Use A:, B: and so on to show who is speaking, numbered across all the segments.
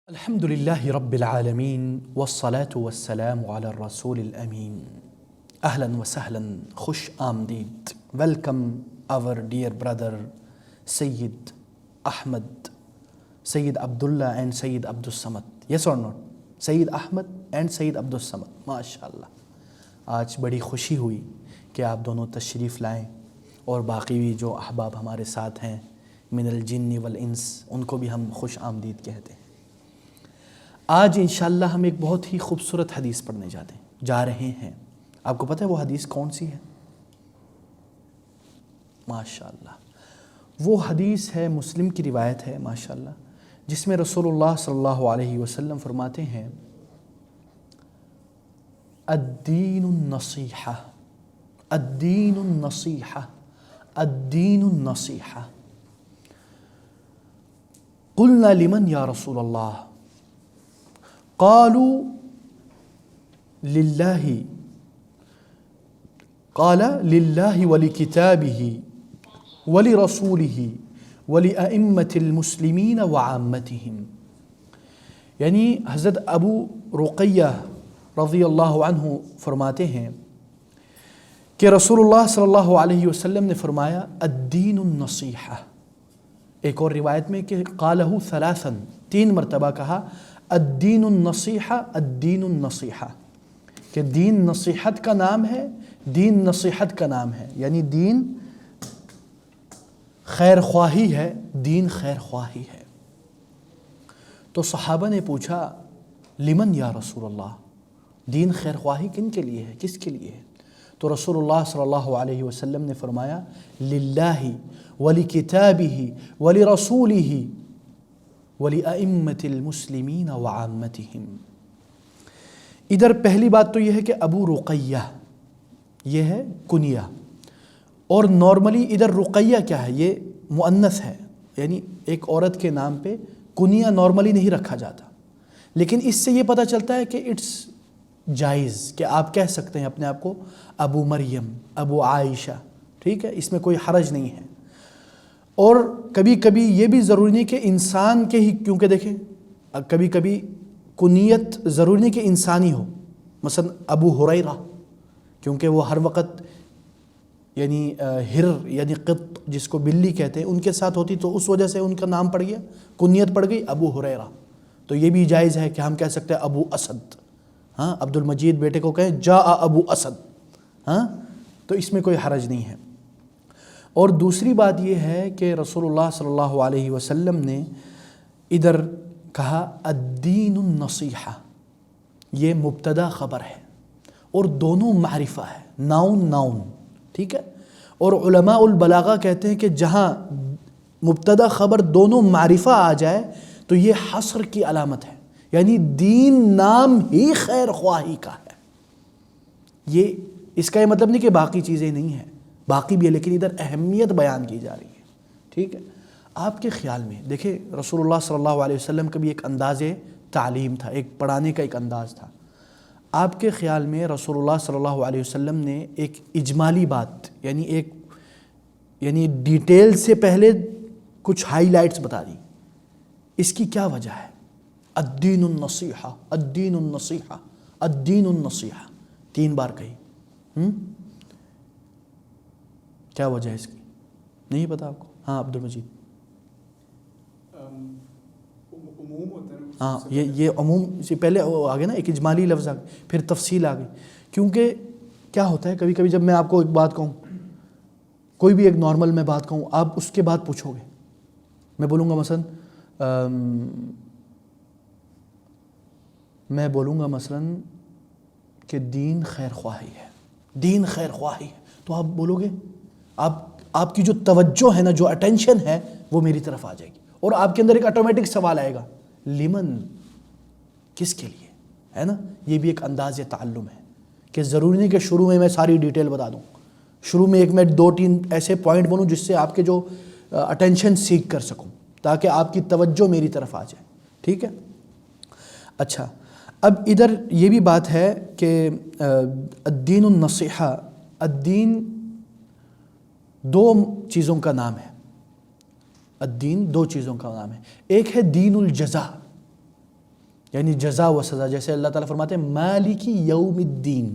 A: الحمد لله رب العالمين والصلاة والسلام على الرسول الأمين. أهلا وسهلا، خوش آمدید. Welcome our dear brother Sayyid Ahmed, Sayyid Abdullah and Sayyid Abdul Samad. Yes or not? Sayyid Ahmed and Sayyid Abdul Samad. ماشاءاللہ. آج بڑی خوشی ہوئی کہ آپ دونوں تشریف لائیں اور باقی بھی جو احباب ہمارے ساتھ ہیں من الجن والانس ان کو بھی ہم خوش آمدید کہتے ہیں. آج انشاءاللہ ہم ایک بہت ہی خوبصورت حدیث پڑھنے جا رہے ہیں. آپ کو پتہ ہے وہ حدیث کون سی ہے؟ ماشاءاللہ وہ حدیث ہے، مسلم کی روایت ہے ماشاءاللہ، جس میں رسول اللہ صلی اللہ علیہ وسلم فرماتے ہیں الدین النصیحہ، الدین النصیحہ، الدین النصیحہ. قلنا لمن یا رسول اللہ؟ قالوا للہ، قال للہ ولکتابہ ولرسولہ ولأئمة المسلمین وعامتہم. یعنی حضرت ابو رقیہ رضی اللہ عنہ فرماتے ہیں کہ رسول اللہ صلی اللہ علیہ وسلم نے فرمایا الدین النصیحہ. ایک اور روایت میں کہ قالہ ثلاثا، 3 مرتبہ کہا الدین النصیحہ، الدین النصیحہ، کہ دین نصیحت کا نام ہے، دین نصیحت کا نام ہے. یعنی دین خیر خواہی ہے، دین خیر خواہی ہے. تو صحابہ نے پوچھا لمن یا رسول اللہ، دین خیر خواہی کن کے لیے ہے، کس کے لیے ہے؟ تو رسول اللہ صلی اللہ علیہ وسلم نے فرمایا للہ ولکتابہ ولرسولہ وَلِأَئِمَّةِ الْمُسْلِمِينَ وَعَامَّتِهِمْ. ادھر پہلی بات تو یہ ہے کہ ابو رقیہ یہ ہے کنیہ، اور نارملی ادھر رقیہ کیا ہے؟ یہ مؤنث ہے، یعنی ایک عورت کے نام پہ کنیہ نارملی نہیں رکھا جاتا. لیکن اس سے یہ پتہ چلتا ہے کہ اٹس جائز کہ آپ کہہ سکتے ہیں اپنے آپ کو ابو مریم، ابو عائشہ، ٹھیک ہے، اس میں کوئی حرج نہیں ہے. اور کبھی کبھی یہ بھی ضروری نہیں کہ انسان کے ہی، کیونکہ دیکھیں کبھی کبھی کنیت ضروری نہیں کہ انسانی ہو. مثلا ابو ہریرہ، کیونکہ وہ ہر وقت یعنی ہر یعنی قط جس کو بلی کہتے ہیں ان کے ساتھ ہوتی، تو اس وجہ سے ان کا نام پڑ گیا، کنیت پڑ گئی ابو ہریرہ. تو یہ بھی جائز ہے کہ ہم کہہ سکتے ہیں ابو اسد. ہاں، عبد المجید بیٹے کو کہیں جاء ابو اسد، ہاں، تو اس میں کوئی حرج نہیں ہے. اور دوسری بات یہ ہے کہ رسول اللہ صلی اللہ علیہ وسلم نے ادھر کہا الدین النصیحہ، یہ مبتدا خبر ہے اور دونوں معرفہ ہے، ناؤن ناؤن، ٹھیک ہے. اور علماء البلاغہ کہتے ہیں کہ جہاں مبتدا خبر دونوں معرفہ آ جائے تو یہ حصر کی علامت ہے، یعنی دین نام ہی خیر خواہی کا ہے. یہ اس کا یہ مطلب نہیں کہ باقی چیزیں نہیں ہیں، باقی بھی ہے، لیکن ادھر اہمیت بیان کی جا رہی ہے. ٹھیک ہے. آپ کے خیال میں دیکھیں رسول اللہ صلی اللہ علیہ وسلم کا بھی ایک انداز تعلیم تھا، ایک پڑھانے کا ایک انداز تھا. آپ کے خیال میں رسول اللہ صلی اللہ علیہ وسلم نے ایک اجمالی بات یعنی ڈیٹیل سے پہلے کچھ ہائی لائٹس بتا دی، اس کی کیا وجہ ہے؟ الدین النصیحہ، الدین النصیحہ، الدین النصیحہ 3 بار کہی. کیا وجہ ہے اس کی؟ نہیں پتا آپ کو؟ ہاں عبد المجید.
B: عموم ہوتا ہے.
A: ہاں، یہ عموم سے پہلے آ گیا نا، ایک اجمالی لفظ آ گیا، پھر تفصیل آ گئی. کیونکہ کیا ہوتا ہے کبھی کبھی جب میں آپ کو ایک بات کہوں، کوئی بھی ایک نارمل میں بات کہوں، آپ اس کے بعد پوچھو گے. میں بولوں گا مثلا کہ دین خیر خواہی ہے، دین خیر خواہی ہے، تو آپ بولو گے، آپ کی جو توجہ ہے نا، جو اٹینشن ہے، وہ میری طرف آ جائے گی، اور آپ کے اندر ایک آٹومیٹک سوال آئے گا، لمن، کس کے لیے، ہے نا. یہ بھی ایک انداز تعلم ہے کہ ضروری نہیں کہ شروع میں ساری ڈیٹیل بتا دوں، شروع میں میں 2-3 ایسے پوائنٹ بنوں جس سے آپ کے جو اٹینشن سیکھ کر سکوں، تاکہ آپ کی توجہ میری طرف آ جائے. ٹھیک ہے. اچھا، اب ادھر یہ بھی بات ہے کہ الدین النصیحہ، الدین 2 چیزوں کا نام ہے. الدین 2 چیزوں کا نام ہے. ایک ہے دین الجزا، یعنی جزا و سزا، جیسے اللہ تعالیٰ فرماتے ہیں مالک یوم الدین،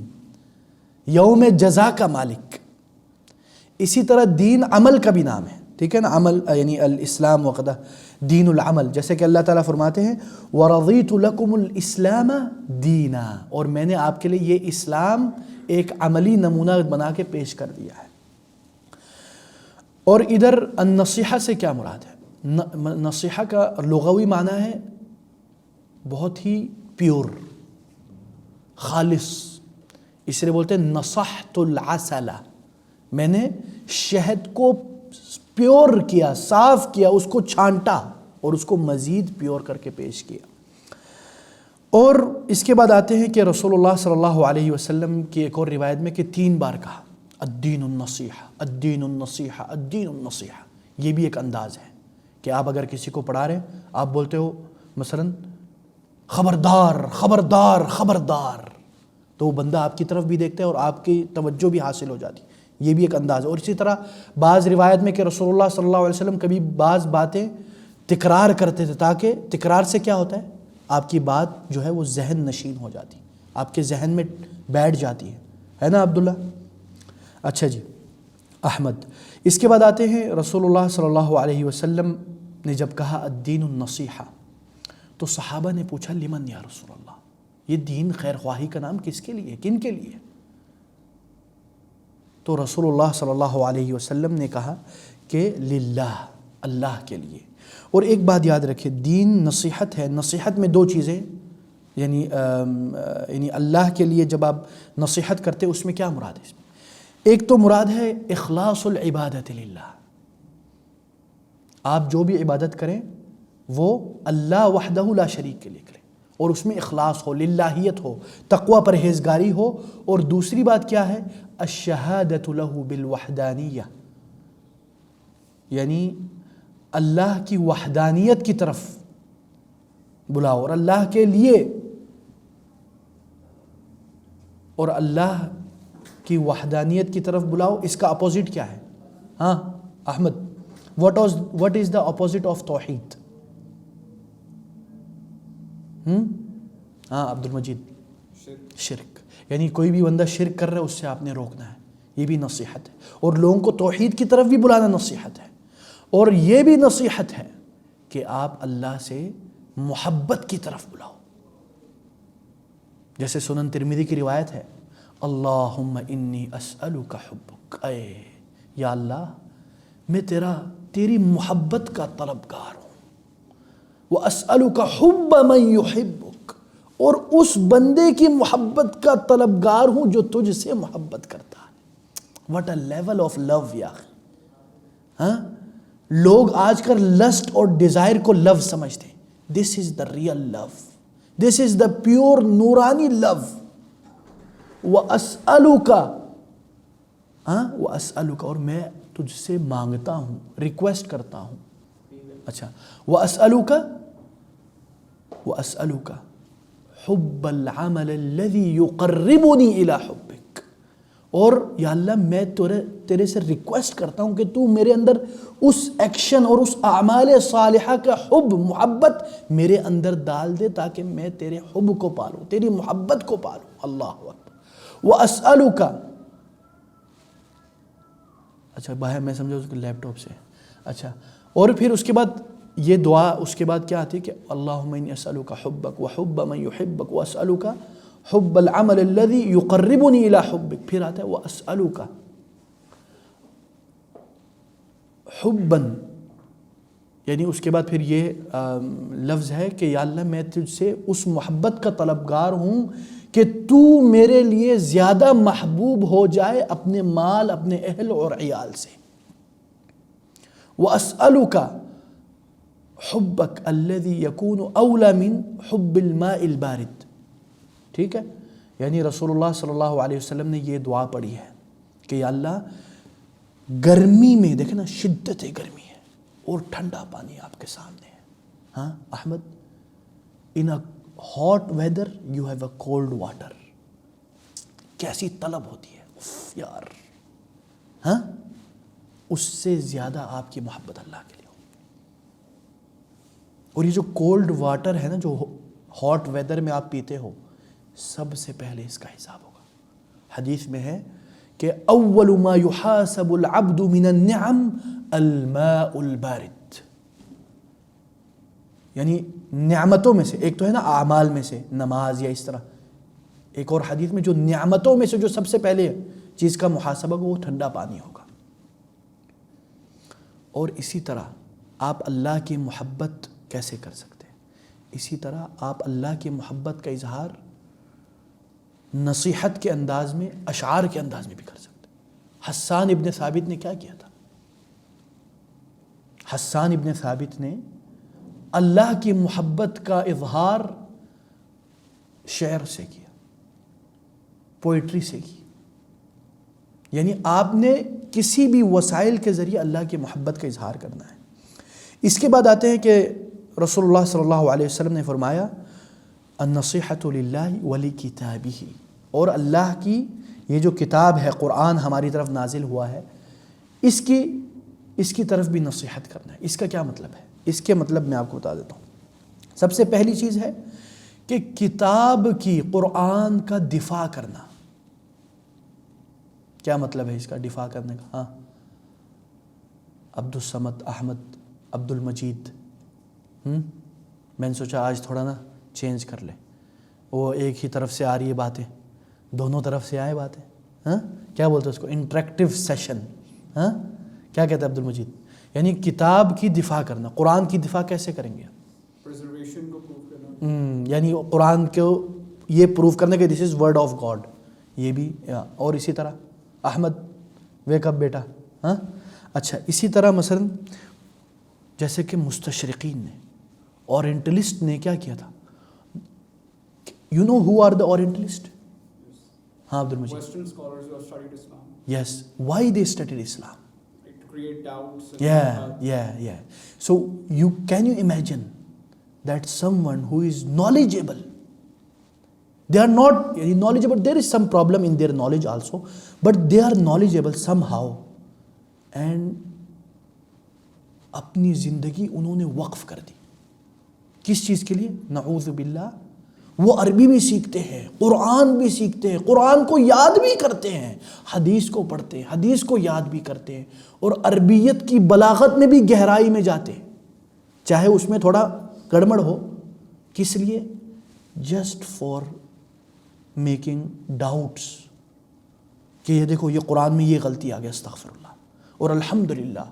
A: یوم جزا کا مالک. اسی طرح دین عمل کا بھی نام ہے. ٹھیک ہے نا، عمل یعنی الاسلام وقدہ دین العمل، جیسے کہ اللہ تعالیٰ فرماتے ہیں وَرَضِيتُ لَكُمُ الْإِسْلَامَ دِينًا، اور میں نے آپ کے لیے یہ اسلام ایک عملی نمونہ بنا کے پیش کر دیا ہے. اور ادھر النصیحہ سے کیا مراد ہے؟ نصیحہ کا لغوی معنی ہے بہت ہی پیور، خالص. اس لیے بولتے ہیں نصحت العسل، میں نے شہد کو پیور کیا، صاف کیا، اس کو چھانٹا اور اس کو مزید پیور کر کے پیش کیا. اور اس کے بعد آتے ہیں کہ رسول اللہ صلی اللہ علیہ وسلم کی ایک اور روایت میں کہ 3 بار کہا الدین النصیحہ، الدین النصیحہ، الدین النصیحہ. یہ بھی ایک انداز ہے کہ آپ اگر کسی کو پڑھا رہے ہیں، آپ بولتے ہو مثلا خبردار خبردار خبردار، تو وہ بندہ آپ کی طرف بھی دیکھتا ہے اور آپ کی توجہ بھی حاصل ہو جاتی. یہ بھی ایک انداز ہے. اور اسی طرح بعض روایت میں کہ رسول اللہ صلی اللہ علیہ وسلم کبھی بعض باتیں تکرار کرتے تھے، تاکہ تکرار سے کیا ہوتا ہے، آپ کی بات جو ہے وہ ذہن نشین ہو جاتی، آپ کے ذہن میں بیٹھ جاتی ہے نا عبداللہ. اچھا جی، احمد. اس کے بعد آتے ہیں رسول اللہ صلی اللہ علیہ وسلم نے جب کہا الدین النصیحہ، تو صحابہ نے پوچھا لمن یا رسول اللہ، یہ دین خیر خواہی کا نام کس کے لیے، کن کے لیے؟ تو رسول اللہ صلی اللہ علیہ وسلم نے کہا کہ للہ، اللہ کے لیے. اور ایک بات یاد رکھیں، دین نصیحت ہے. نصیحت میں 2 چیزیں، یعنی اللہ کے لیے جب آپ نصیحت کرتے اس میں کیا مراد ہے؟ اس میں ایک تو مراد ہے اخلاص العبادت للہ، آپ جو بھی عبادت کریں وہ اللہ وحدہ لا شریک کے لیے کریں، اور اس میں اخلاص ہو، للہیت ہو، تقوی پرہیزگاری ہو. اور دوسری بات کیا ہے؟ الشہادۃ لہ بالوحدانیہ، یعنی اللہ کی وحدانیت کی طرف بلاؤ، اور اللہ کے لیے، اور اللہ کی وحدانیت کی طرف بلاؤ. اس کا اپوزٹ کیا ہے؟ ہاں Ahmad, what is the opposite of توحید؟ ہاں عبد المجید، شرک. یعنی کوئی بھی بندہ شرک کر رہا ہے اس سے آپ نے روکنا ہے، یہ بھی نصیحت ہے. اور لوگوں کو توحید کی طرف بھی بلانا نصیحت ہے. اور یہ بھی نصیحت ہے کہ آپ اللہ سے محبت کی طرف بلاؤ. جیسے سنن ترمذی کی روایت ہے اللہم انی اسألک حبک، اے یا اللہ میں تیری محبت کا طلبگار ہوں. وَأَسْأَلُكَ حُبَّ مَن يُحِبُّكَ، اور اس بندے کی محبت کا طلبگار ہوں جو تجھ سے محبت کرتا ہے. What a level of love یا اخی. ہاں، لوگ آج کل لسٹ اور ڈیزائر کو لو سمجھتے ہیں. This is the real love. This is the pure Noorani love. وَأَسْأَلُكَ، وَأَسْأَلُكَ، اور میں تجھ سے مانگتا ہوں، ریکویسٹ کرتا ہوں. اچھا، وَأَسْأَلُكَ حُبَّ الْعَمَلِ الَّذِي يُقَرِّبُنِي إِلَىٰ حُبِّكَ، اور یا اللہ میں تیرے سے ریکویسٹ کرتا ہوں کہ تو میرے اندر اس ایکشن اور اس اعمال صالحہ کا حب، محبت میرے اندر ڈال دے، تاکہ میں تیرے حب کو پالوں، تیری محبت کو پالوں. اللہ اکبر. وَأَسْأَلُكَ، اچھا باہر میں سمجھا اس کو لیپ ٹاپ سے. اچھا، اور پھر اس کے بعد یہ دعا، اس کے بعد کیا آتی ہے کہ اللہم انی اسألک حبک وحب من یحبک واسألک حب العمل الذی یقربنی الی حبک. پھر آتا ہے واسألک حبا، یعنی اس کے بعد پھر یہ لفظ ہے کہ یا اللہ میں تجھ سے اس محبت کا طلبگار ہوں کہ تو میرے لیے زیادہ محبوب ہو جائے اپنے مال، اپنے اہل اور عیال سے. وَأَسْأَلُكَ حُبَّكَ الَّذِي يَكُونُ أَوْلَى مِنْ حُبِّ الْمَاءِ الْبَارِدِ. ٹھیک ہے، یعنی رسول اللہ صلی اللہ علیہ وسلم نے یہ دعا پڑھی ہے کہ یا اللہ گرمی میں، دیکھیں نا شدت گرمی ہے اور ٹھنڈا پانی آپ کے سامنے ہے. ہاں Ahmad, in a hot weather you have a cold water. کیسی طلب ہوتی ہے، اف یار. ہاں، اس سے زیادہ آپ کی محبت اللہ کے لیے ہو. اور یہ جو کولڈ واٹر ہے نا جو ہاٹ ویدر میں آپ پیتے ہو، سب سے پہلے اس کا حساب ہوگا. حدیث میں ہے کہ اول ما يحاسب العبد من النعم الماء البارد. یعنی نعمتوں میں سے ایک تو ہے نا اعمال میں سے نماز یا اس طرح، ایک اور حدیث میں جو نعمتوں میں سے جو سب سے پہلے چیز کا محاسبہ وہ ٹھنڈا پانی ہوگا. اور اسی طرح آپ اللہ کی محبت کیسے کر سکتے ہیں؟ اسی طرح آپ اللہ کی محبت کا اظہار نصیحت کے انداز میں، اشعار کے انداز میں بھی کر سکتے ہیں. حسان ابن ثابت نے کیا کیا تھا؟ حسان ابن ثابت نے اللہ کی محبت کا اظہار شعر سے کیا، پوئٹری سے کی. یعنی آپ نے کسی بھی وسائل کے ذریعے اللہ کی محبت کا اظہار کرنا ہے. اس کے بعد آتے ہیں کہ رسول اللہ صلی اللہ علیہ وسلم نے فرمایا النصیحۃ للہ ولکتابہ، اور اللہ کی یہ جو کتاب ہے قرآن ہماری طرف نازل ہوا ہے، اس کی طرف بھی نصیحت کرنا ہے. اس کا کیا مطلب ہے؟ اس کے مطلب میں آپ کو بتا دیتا ہوں. سب سے پہلی چیز ہے کہ کتاب کی، قرآن کا دفاع کرنا. کیا مطلب ہے اس کا دفاع کرنے کا؟ ہاں، عبد الصمد، احمد، عبد المجید. میں نے سوچا آج تھوڑا نا چینج کر لے، وہ ایک ہی طرف سے آ رہی ہے باتیں، دونوں طرف سے آئے باتیں. ہاں، کیا بولتے ہیں اس کو؟ Interactive session. ہاں، کیا کہتے ہیں عبد المجید؟ یعنی کتاب کی دفاع کرنا. قرآن کی دفاع کیسے کریں گے؟
B: پریزرویشن کو پروف کرنا.
A: یعنی قرآن کو یہ پروف کرنا کہ دس از ورڈ آف گاڈ، یہ بھی. اور اسی طرح احمد ویک اپ بیٹا. ہاں، اچھا، اسی طرح مثلا جیسے کہ مستشرقین نے، اورینٹلسٹ نے کیا کیا تھا؟ You know who are the orientalist? ہاں عبد المجید.
B: Western scholars who have studied Islam.
A: Yes. Why they studied Islam?
B: Like to create doubts.
A: Yeah. So can you imagine that someone who is knowledgeable, they are not knowledgeable, there is some problem in their knowledge also, but they are knowledgeable somehow, and اپنی زندگی انہوں نے وقف کر دی. کس چیز کے لیے؟ نعوذ باللہ. وہ عربی بھی سیکھتے ہیں، قرآن بھی سیکھتے ہیں، قرآن کو یاد بھی کرتے ہیں، حدیث کو پڑھتے ہیں، حدیث کو یاد بھی کرتے ہیں، اور عربیت کی بلاغت میں بھی گہرائی میں جاتے ہیں، چاہے اس میں تھوڑا گڑبڑ ہو. کس لیے؟ جسٹ فار میکنگ ڈاؤٹس کہ یہ دیکھو یہ قرآن میں یہ غلطی آ گیا، استغفر اللہ. اور الحمدللہ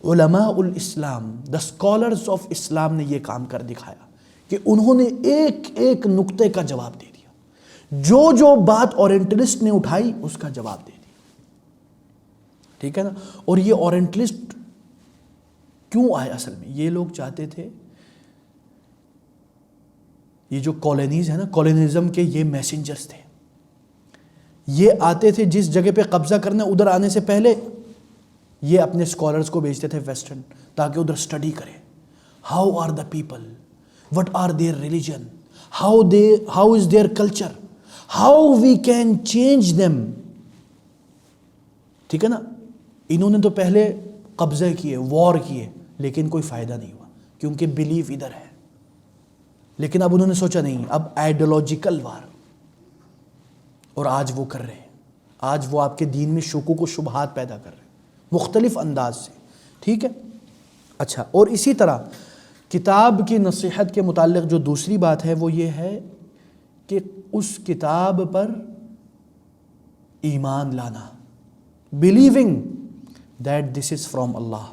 A: علماء الاسلام، دا اسکالرز آف اسلام نے یہ کام کر دکھایا کہ انہوں نے ایک ایک نقطے کا جواب دے دیا. جو بات اورینٹلسٹ نے اٹھائی اس کا جواب دے دیا. ٹھیک ہے نا. اور یہ اورینٹلسٹ کیوں آئے؟ اصل میں یہ لوگ چاہتے تھے، یہ جو کالونیز ہیں نا، کالونیزم کے یہ میسنجرز تھے. یہ آتے تھے جس جگہ پہ قبضہ کرنا، ادھر آنے سے پہلے یہ اپنے اسکالرز کو بھیجتے تھے ویسٹرن، تاکہ ادھر اسٹڈی کریں. How are the people, what are their religion, how is their culture, how we can change them. ٹھیک ہے نا. انہوں نے تو پہلے قبضے کیے، وار کیے، لیکن کوئی فائدہ نہیں ہوا کیونکہ بلیف ادھر ہے. لیکن اب انہوں نے سوچا نہیں، اب آئیڈیولوجیکل وار، اور آج وہ کر رہے ہیں. آج وہ آپ کے دین میں شکوک و شبہات پیدا کر رہے ہیں مختلف انداز سے. ٹھیک ہے. اچھا، اور اسی طرح کتاب کی نصیحت کے متعلق جو دوسری بات ہے وہ یہ ہے کہ اس کتاب پر ایمان لانا، believing that this is from Allah,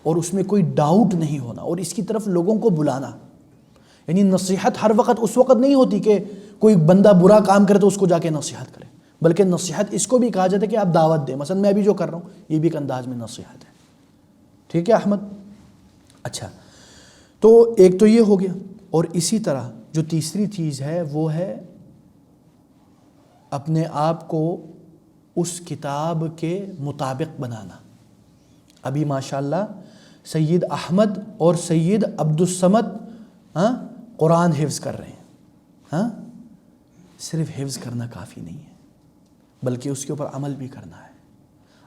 A: اور اس میں کوئی ڈاؤٹ نہیں ہونا، اور اس کی طرف لوگوں کو بلانا. یعنی نصیحت ہر وقت اس وقت نہیں ہوتی کہ کوئی بندہ برا کام کرے تو اس کو جا کے نصیحت کرے، بلکہ نصیحت اس کو بھی کہا جاتا ہے کہ آپ دعوت دیں. مثلا میں بھی جو کر رہا ہوں یہ بھی ایک انداز میں نصیحت ہے. ٹھیک ہے احمد؟ اچھا، تو ایک تو یہ ہو گیا، اور اسی طرح جو تیسری چیز ہے وہ ہے اپنے آپ کو اس کتاب کے مطابق بنانا. ابھی ماشاءاللہ سید احمد اور سید عبدالصمد قرآن حفظ کر رہے ہیں. صرف حفظ کرنا کافی نہیں ہے، بلکہ اس کے اوپر عمل بھی کرنا ہے.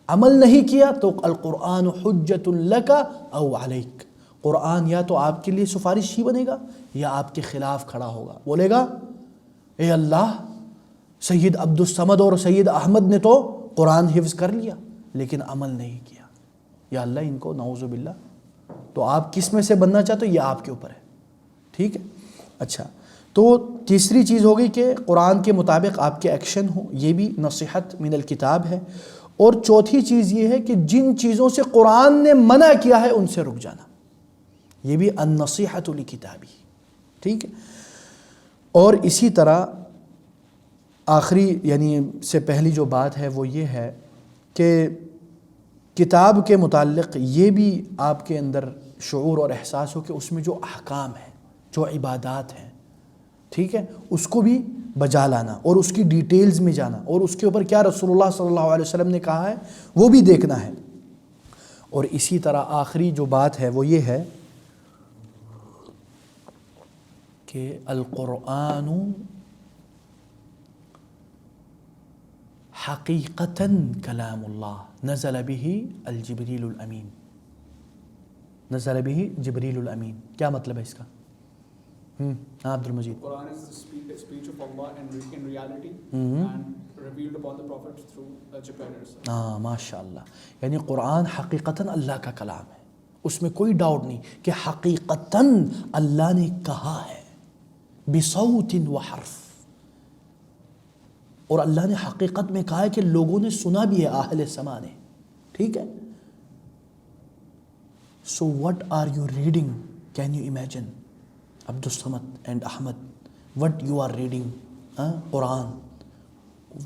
A: عمل نہیں کیا تو القرآن حجت لک او علیک، قرآن یا تو آپ کے لیے سفارش ہی بنے گا یا آپ کے خلاف کھڑا ہوگا، بولے گا اے اللہ سید عبدالصمد اور سید احمد نے تو قرآن حفظ کر لیا لیکن عمل نہیں کیا، یا اللہ ان کو نعوذ باللہ. تو آپ کس میں سے بننا چاہتے ہو یہ آپ کے اوپر ہے. ٹھیک ہے؟ اچھا، تو تیسری چیز ہوگی کہ قرآن کے مطابق آپ کے ایکشن ہوں، یہ بھی نصیحت من الکتاب ہے. اور چوتھی چیز یہ ہے کہ جن چیزوں سے قرآن نے منع کیا ہے ان سے رک جانا، یہ بھی النصیحۃ لکتابی. ٹھیک ہے؟ اور اسی طرح آخری یعنی سے پہلی جو بات ہے وہ یہ ہے کہ کتاب کے متعلق یہ بھی آپ کے اندر شعور اور احساس ہو کہ اس میں جو احکام ہیں، جو عبادات ہیں، ٹھیک ہے، اس کو بھی بجا لانا اور اس کی ڈیٹیلز میں جانا اور اس کے اوپر کیا رسول اللہ صلی اللہ علیہ وسلم نے کہا ہے وہ بھی دیکھنا ہے. اور اسی طرح آخری جو بات ہے وہ یہ ہے کہ القرآن حقیقتاً کلام اللہ نزل به الجبریل الامین. نزل به جبریل الامین، کیا مطلب ہے اس کا؟ Abdul Majeed.
B: Quran is the speech of Allah in reality and revealed upon the Prophet through Jibreel.
A: ماشاء اللہ، یعنی قرآن حقیقتاً اللہ کا کلام ہے، اس میں کوئی ڈاؤٹ نہیں کہ حقیقتاً اللہ نے کہا ہے بصوت و حرف. اور اللہ نے حقیقت میں کہا ہے کہ لوگوں نے سنا بھی ہے، اہل سما نے. ٹھیک ہے؟ So what are you reading? Can you imagine Abdussamad and Ahmad what you are reading Quran?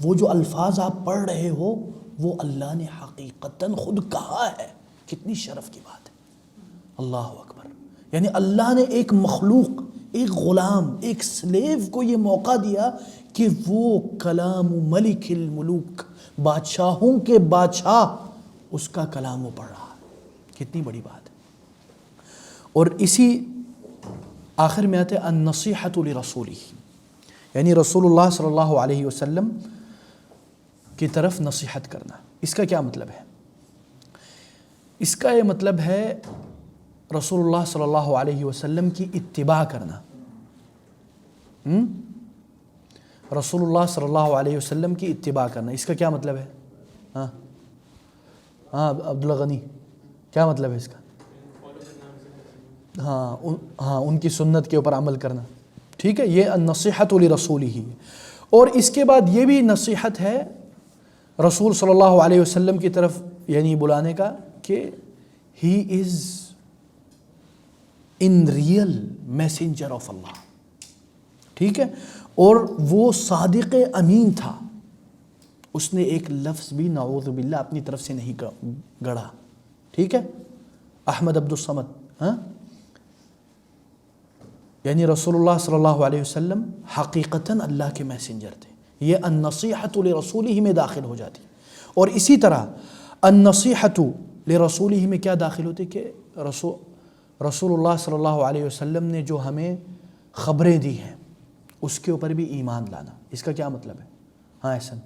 A: وہ جو الفاظ آپ پڑھ رہے ہو وہ اللہ نے حقیقتاً خود کہا ہے. کتنی شرف کی بات ہے. اللہ اکبر. یعنی اللہ نے ایک مخلوق، ایک غلام، ایک سلیو کو یہ موقع دیا کہ وہ کلام ملک الملوک، بادشاہوں کے بادشاہ، اس کا کلام وہ پڑھ رہا ہے. کتنی بڑی بات ہے. اور اسی آخر میں آتے النصیحۃ لرسولہ، یعنی رسول اللہ صلی اللہ علیہ وسلم کی طرف نصیحت کرنا. اس کا کیا مطلب ہے؟ اس کا یہ مطلب ہے رسول اللہ صلی اللہ علیہ وسلم کی اتباع کرنا. رسول اللہ صلی اللہ علیہ وسلم کی اتباع کرنا، اس کا کیا مطلب ہے؟ عبداللہ غنی، کیا مطلب ہے اس کا؟ ان کی سنت کے اوپر عمل کرنا. ٹھیک ہے، یہ النصیحۃ لرسولہ. اور اس کے بعد یہ بھی نصیحت ہے رسول صلی اللہ علیہ وسلم کی طرف یعنی بلانے کا کہ ہی از ان ریئل میسنجر آف اللہ. ٹھیک ہے، اور وہ صادق امین تھا، اس نے ایک لفظ بھی نعوذ باللہ اپنی طرف سے نہیں گڑا. ٹھیک ہے، احمد عبدالصمد یعنی رسول اللہ صلی اللہ علیہ وسلم حقیقتاً اللہ کے میسنجر تھے. یہ النصیحۃ لرسولہ میں داخل ہو جاتی. اور اسی طرح النصیحۃ لرسولہ میں کیا داخل ہوتی کہ رسول اللہ صلی اللہ علیہ وسلم نے جو ہمیں خبریں دی ہیں اس کے اوپر بھی ایمان لانا. اس کا کیا مطلب ہے؟ احسن.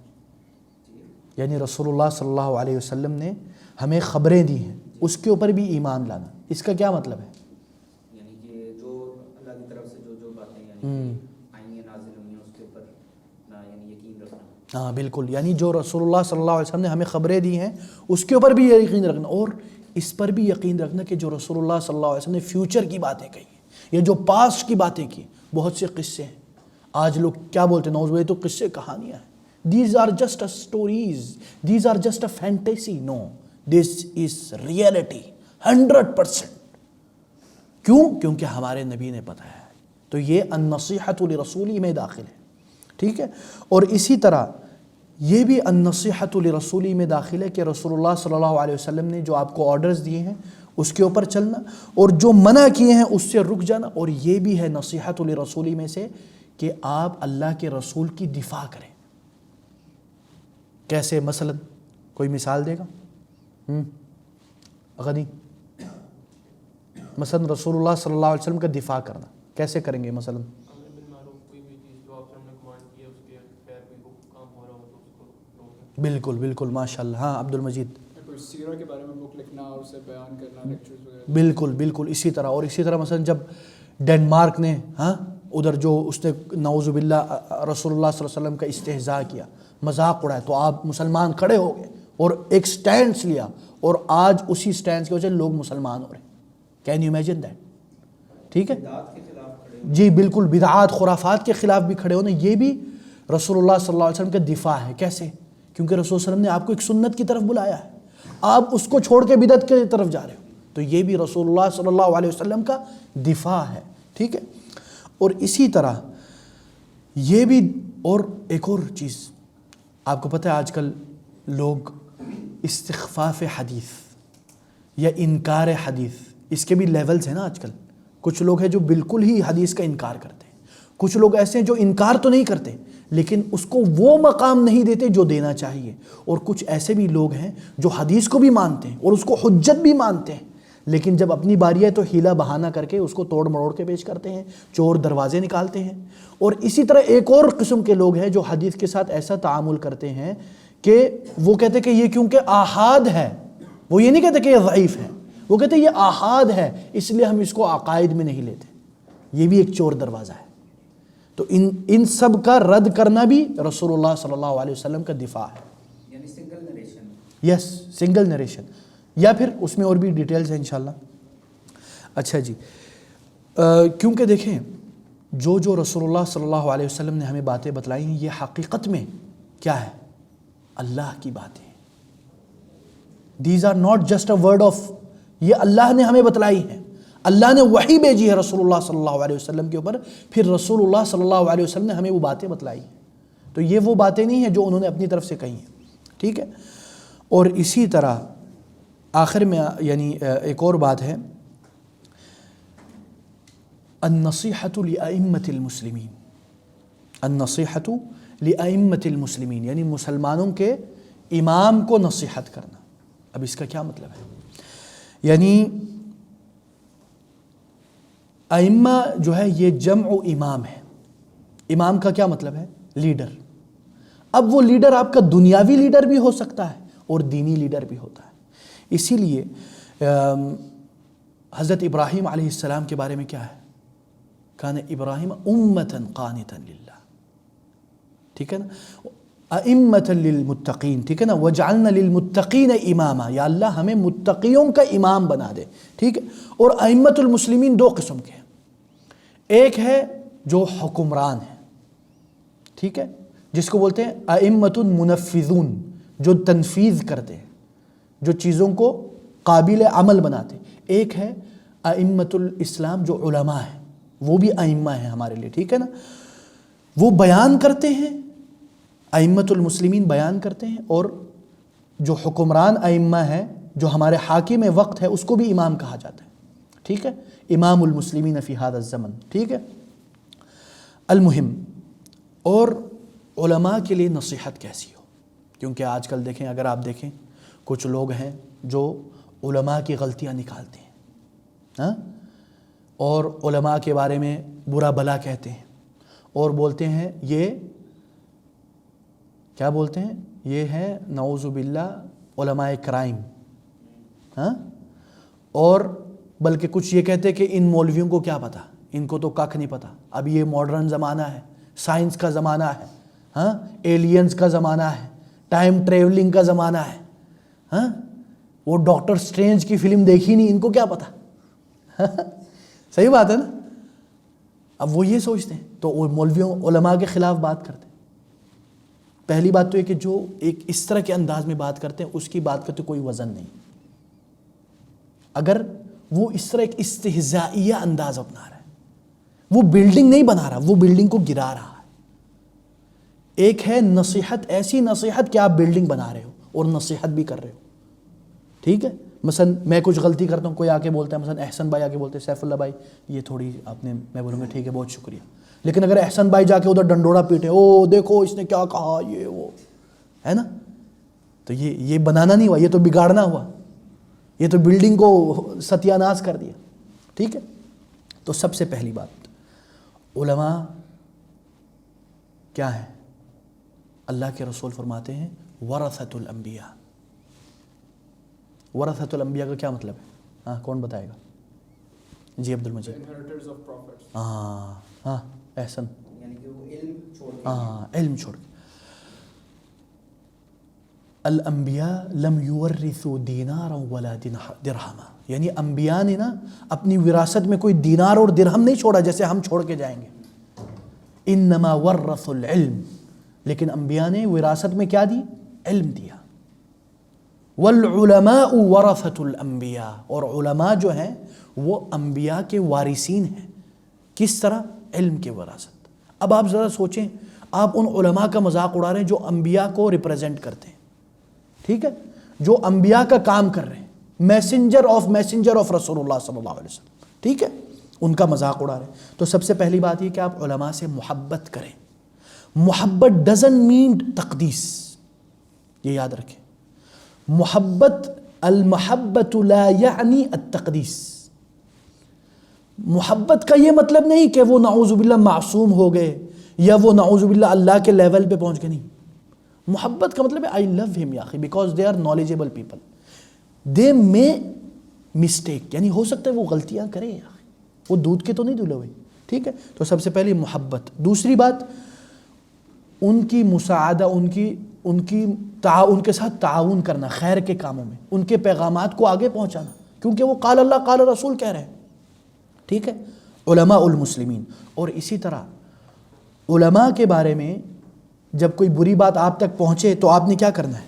A: یعنی رسول اللہ صلی اللہ علیہ وسلم نے ہمیں خبریں دی ہیں اس کے اوپر بھی ایمان لانا. اس کا کیا مطلب ہے؟
C: یعنی کہ جو اللہ کی طرف سے جو باتیں آئیں گے نازل ہوئی ہیں اس کے اوپر یعنی یقین رکھنا.
A: بالکل. یعنی جو رسول اللہ صلی اللہ علیہ وسلم نے ہمیں خبریں دی ہیں اس کے اوپر بھی یقین رکھنا. اور اس پر بھی یقین رکھنا کہ جو رسول اللہ صلی اللہ علیہ وسلم نے فیوچر کی باتیں کہی ہیں یا جو پاسٹ کی باتیں کی، بہت سے قصے ہیں. آج لوگ کیا بولتے ہیں؟ نوز بھائی تو قصے کہانیاں ہیں. These are just a stories, these are just a fantasy. No, this is reality 100%. کیوں؟ کیونکہ ہمارے نبی نے بتایا ہے. تو یہ النصیحۃ لرسولہ میں داخل ہے. ٹھیک ہے. اور اسی طرح یہ بھی النصیحۃ لرسولہ میں داخل ہے کہ رسول اللہ صلی اللہ علیہ وسلم نے جو آپ کو آرڈرز دیے ہیں اس کے اوپر چلنا، اور جو منع کیے ہیں اس سے رک جانا. اور یہ بھی ہے نصیحت لرسولی میں سے کہ آپ اللہ کے رسول کی دفاع کریں. کیسے؟ مثلا کوئی مثال دے گا؟ غنی، مثلا رسول اللہ صلی اللہ علیہ وسلم کا دفاع کرنا کیسے کریں گے؟ مثلا بالکل بالکل ماشاء اللہ. ہاں عبد المجید.
B: کوئی سیرہ کے بارے میں بک لکھنا اور اسے بیان کرنا، لیکچرز وغیرہ.
A: بالکل بالکل اسی طرح. اور اسی طرح مثلا جب ڈنمارک نے ادھر جو اس نے نعوذ باللہ رسول اللہ صلی اللہ علیہ وسلم کا استہزاء کیا، مذاق اڑایا، تو آپ مسلمان کھڑے ہو گئے اور ایک سٹینڈس لیا، اور آج اسی سٹینڈس کی وجہ سے لوگ مسلمان ہو رہے ہیں. Can you imagine that? ٹھیک ہے جی بالکل. بدعات خرافات کے خلاف بھی کھڑے ہونا، یہ بھی رسول اللہ صلی اللہ علیہ وسلم کا دفاع ہے. کیسے؟ کیونکہ رسول صلی اللہ علیہ وسلم نے آپ کو ایک سنت کی طرف بلایا ہے، آپ اس کو چھوڑ کے بدعت کی طرف جا رہے ہو، تو یہ بھی رسول اللہ صلی اللہ علیہ وسلم کا دفاع ہے. ٹھیک ہے. اور اسی طرح یہ بھی، اور ایک اور چیز آپ کو پتہ ہے آج کل لوگ استخفاف حدیث یا انکار حدیث، اس کے بھی لیولز ہیں نا آج کل. کچھ لوگ ہیں جو بالکل ہی حدیث کا انکار کرتے ہیں، کچھ لوگ ایسے ہیں جو انکار تو نہیں کرتے لیکن اس کو وہ مقام نہیں دیتے جو دینا چاہیے، اور کچھ ایسے بھی لوگ ہیں جو حدیث کو بھی مانتے ہیں اور اس کو حجت بھی مانتے ہیں، لیکن جب اپنی باری ہے تو ہیلا بہانہ کر کے اس کو توڑ مروڑ کے پیش کرتے ہیں، چور دروازے نکالتے ہیں. اور اسی طرح ایک اور قسم کے لوگ ہیں جو حدیث کے ساتھ ایسا تعامل کرتے ہیں کہ وہ کہتے ہیں کہ یہ کیونکہ آحاد ہے، وہ یہ نہیں کہتے کہ یہ ضعیف ہے، وہ کہتے ہیں یہ آحاد ہے اس لیے ہم اس کو عقائد میں نہیں لیتے. یہ بھی ایک چور دروازہ ہے. تو ان سب کا رد کرنا بھی رسول اللہ صلی اللہ علیہ وسلم کا دفاع ہے.
C: یعنی سنگل نریشن.
A: یس سنگل نریشن، یا پھر اس میں اور بھی ڈیٹیلز ہیں انشاءاللہ. اچھا جی، کیونکہ دیکھیں جو رسول اللہ صلی اللہ علیہ وسلم نے ہمیں باتیں بتلائی ہیں یہ حقیقت میں کیا ہے؟ اللہ کی باتیں. These are not just a word of, یہ اللہ نے ہمیں بتلائی ہیں. اللہ نے وحی بھیجی ہے رسول اللہ صلی اللہ علیہ وسلم کے اوپر، پھر رسول اللہ صلی اللہ علیہ وسلم نے ہمیں وہ باتیں بتلائی ہیں. تو یہ وہ باتیں نہیں ہیں جو انہوں نے اپنی طرف سے کہی ہیں. ٹھیک ہے. اور اسی طرح آخر میں یعنی ایک اور بات ہے، النصیحۃ لأئمۃ المسلمین. النصیحۃ لأئمۃ المسلمین یعنی مسلمانوں کے امام کو نصیحت کرنا. اب اس کا کیا مطلب ہے؟ یعنی ائمہ جو ہے یہ جمع امام ہے. امام کا کیا مطلب ہے؟ لیڈر. اب وہ لیڈر آپ کا دنیاوی لیڈر بھی ہو سکتا ہے اور دینی لیڈر بھی ہوتا ہے. اسی لیے حضرت ابراہیم علیہ السلام کے بارے میں کیا ہے؟ کان ابراہیم امۃ قانتا للہ. ٹھیک ہے نا. ائمۃ للمتقین. ٹھیک ہے نا. وجعلنا للمتقین اماما. یا اللہ ہمیں متقیوں کا امام بنا دے. ٹھیک ہے. اور ائمۃ المسلمین دو قسم کے ہیں. ایک ہے جو حکمران ہے، ٹھیک ہے، جس کو بولتے ہیں ائمۃ منفذون، جو تنفیذ کرتے ہیں، جو چیزوں کو قابل عمل بناتے. ایک ہے ائمۃ الاسلام جو علماء ہیں، وہ بھی ائمہ ہیں ہمارے لیے. ٹھیک ہے نا. وہ بیان کرتے ہیں، ائمۃ المسلمین بیان کرتے ہیں، اور جو حکمران ائمہ ہیں جو ہمارے حاکم وقت ہے اس کو بھی امام کہا جاتا ہے. ٹھیک ہے. امام المسلمین فی ھذا الزمن. ٹھیک ہے. المہم، اور علماء کے لیے نصیحت کیسی ہو، کیونکہ آج کل دیکھیں، اگر آپ دیکھیں کچھ لوگ ہیں جو علماء کی غلطیاں نکالتے ہیں اور علماء کے بارے میں برا بھلا کہتے ہیں اور بولتے ہیں یہ کیا بولتے ہیں، یہ ہے نعوذ باللہ علماء کرائم. اور بلکہ کچھ یہ کہتے ہیں کہ ان مولویوں کو کیا پتہ، ان کو تو کھ نہیں پتہ. اب یہ ماڈرن زمانہ ہے، سائنس کا زمانہ ہے، ایلینز کا زمانہ ہے، ٹائم ٹریولنگ کا زمانہ ہے. وہ ڈاکٹر سٹرینج کی فلم دیکھی نہیں، ان کو کیا پتہ. صحیح بات ہے نا. اب وہ یہ سوچتے ہیں تو وہ مولویوں علماء کے خلاف بات کرتے ہیں. پہلی بات تو یہ کہ جو ایک اس طرح کے انداز میں بات کرتے ہیں اس کی بات کا تو کوئی وزن نہیں. اگر وہ اس طرح ایک استہزائیہ انداز اپنا رہا ہے، وہ بلڈنگ نہیں بنا رہا، وہ بلڈنگ کو گرا رہا ہے. ایک ہے نصیحت، ایسی نصیحت کہ آپ بلڈنگ بنا رہے ہو اور نصیحت بھی کر رہے ہو. ٹھیک ہے. مثلا میں کچھ غلطی کرتا ہوں, کوئی آ کے بولتا ہے, مثلا احسن بھائی آ کے بولتے ہیں سیف اللہ بھائی یہ تھوڑی آپ نے, میں بولوں گا ٹھیک ہے بہت شکریہ. لیکن اگر احسن بھائی جا کے ادھر ڈنڈوڑا پیٹے, او دیکھو اس نے کیا کہا, یہ وہ ہے نا, تو یہ بنانا نہیں ہوا, یہ تو بگاڑنا ہوا, یہ تو بلڈنگ کو ستیہ ناش کر دیا. ٹھیک ہے, تو سب سے پہلی بات, علماء کیا ہے؟ اللہ کے رسول فرماتے ہیں ورثۃ الانبیاء. ورثۃ الانبیاء کا کیا مطلب ہے؟ ہاں کون بتائے گا؟ جی Abdul Majeed.
B: inheritors of prophets.
A: ہاں احسن.
C: یعنی کہ وہ علم چھوڑ کے,
A: ہاں علم چھوڑ کے. الانبیاء لم یورثوا دینارا ولا درہما, یعنی انبیاء نے نا اپنی وراثت میں کوئی دینار اور درہم نہیں چھوڑا جیسے ہم چھوڑ کے جائیں گے. انما ورثوا العلم, لیکن انبیاء نے وراثت میں کیا دی؟ علم دیا. والعلماء ورثۃ الانبیاء, اور علماء جو ہیں وہ انبیاء کے وارثین ہیں. کس طرح؟ علم کے وراثت. اب آپ ذرا سوچیں, آپ ان علماء کا مذاق اڑا رہے ہیں جو انبیاء کو ریپرزینٹ کرتے ہیں, ٹھیک ہے, جو انبیاء کا کام کر رہے ہیں, میسنجر آف رسول اللہ صلی اللہ علیہ وسلم, ٹھیک ہے, ان کا مذاق اڑا رہے ہیں. تو سب سے پہلی بات یہ کہ آپ علماء سے محبت کریں. محبت ڈزنٹ مین تقدیس, یہ یاد رکھیں. محبت, المحبت لا یعنی التقدیس. محبت کا یہ مطلب نہیں کہ وہ نعوذ باللہ معصوم ہو گئے یا وہ نعوذ باللہ اللہ کے لیول پہ پہنچ گئے, نہیں. محبت کا مطلب ہے آئی لو ہم یا اخی because they are knowledgeable people, they may mistake, یعنی ہو سکتا ہے وہ غلطیاں کریں یا اخی, وہ دودھ کے تو نہیں دھلے ہوئے, ٹھیک ہے. تو سب سے پہلی محبت. دوسری بات, ان کی مساعدہ, ان کے ساتھ تعاون کرنا خیر کے کاموں میں, ان کے پیغامات کو آگے پہنچانا, کیونکہ وہ قال اللہ قال رسول کہہ رہے ہیں, ٹھیک ہے. علماء المسلمین. اور اسی طرح علماء کے بارے میں جب کوئی بری بات آپ تک پہنچے تو آپ نے کیا کرنا ہے؟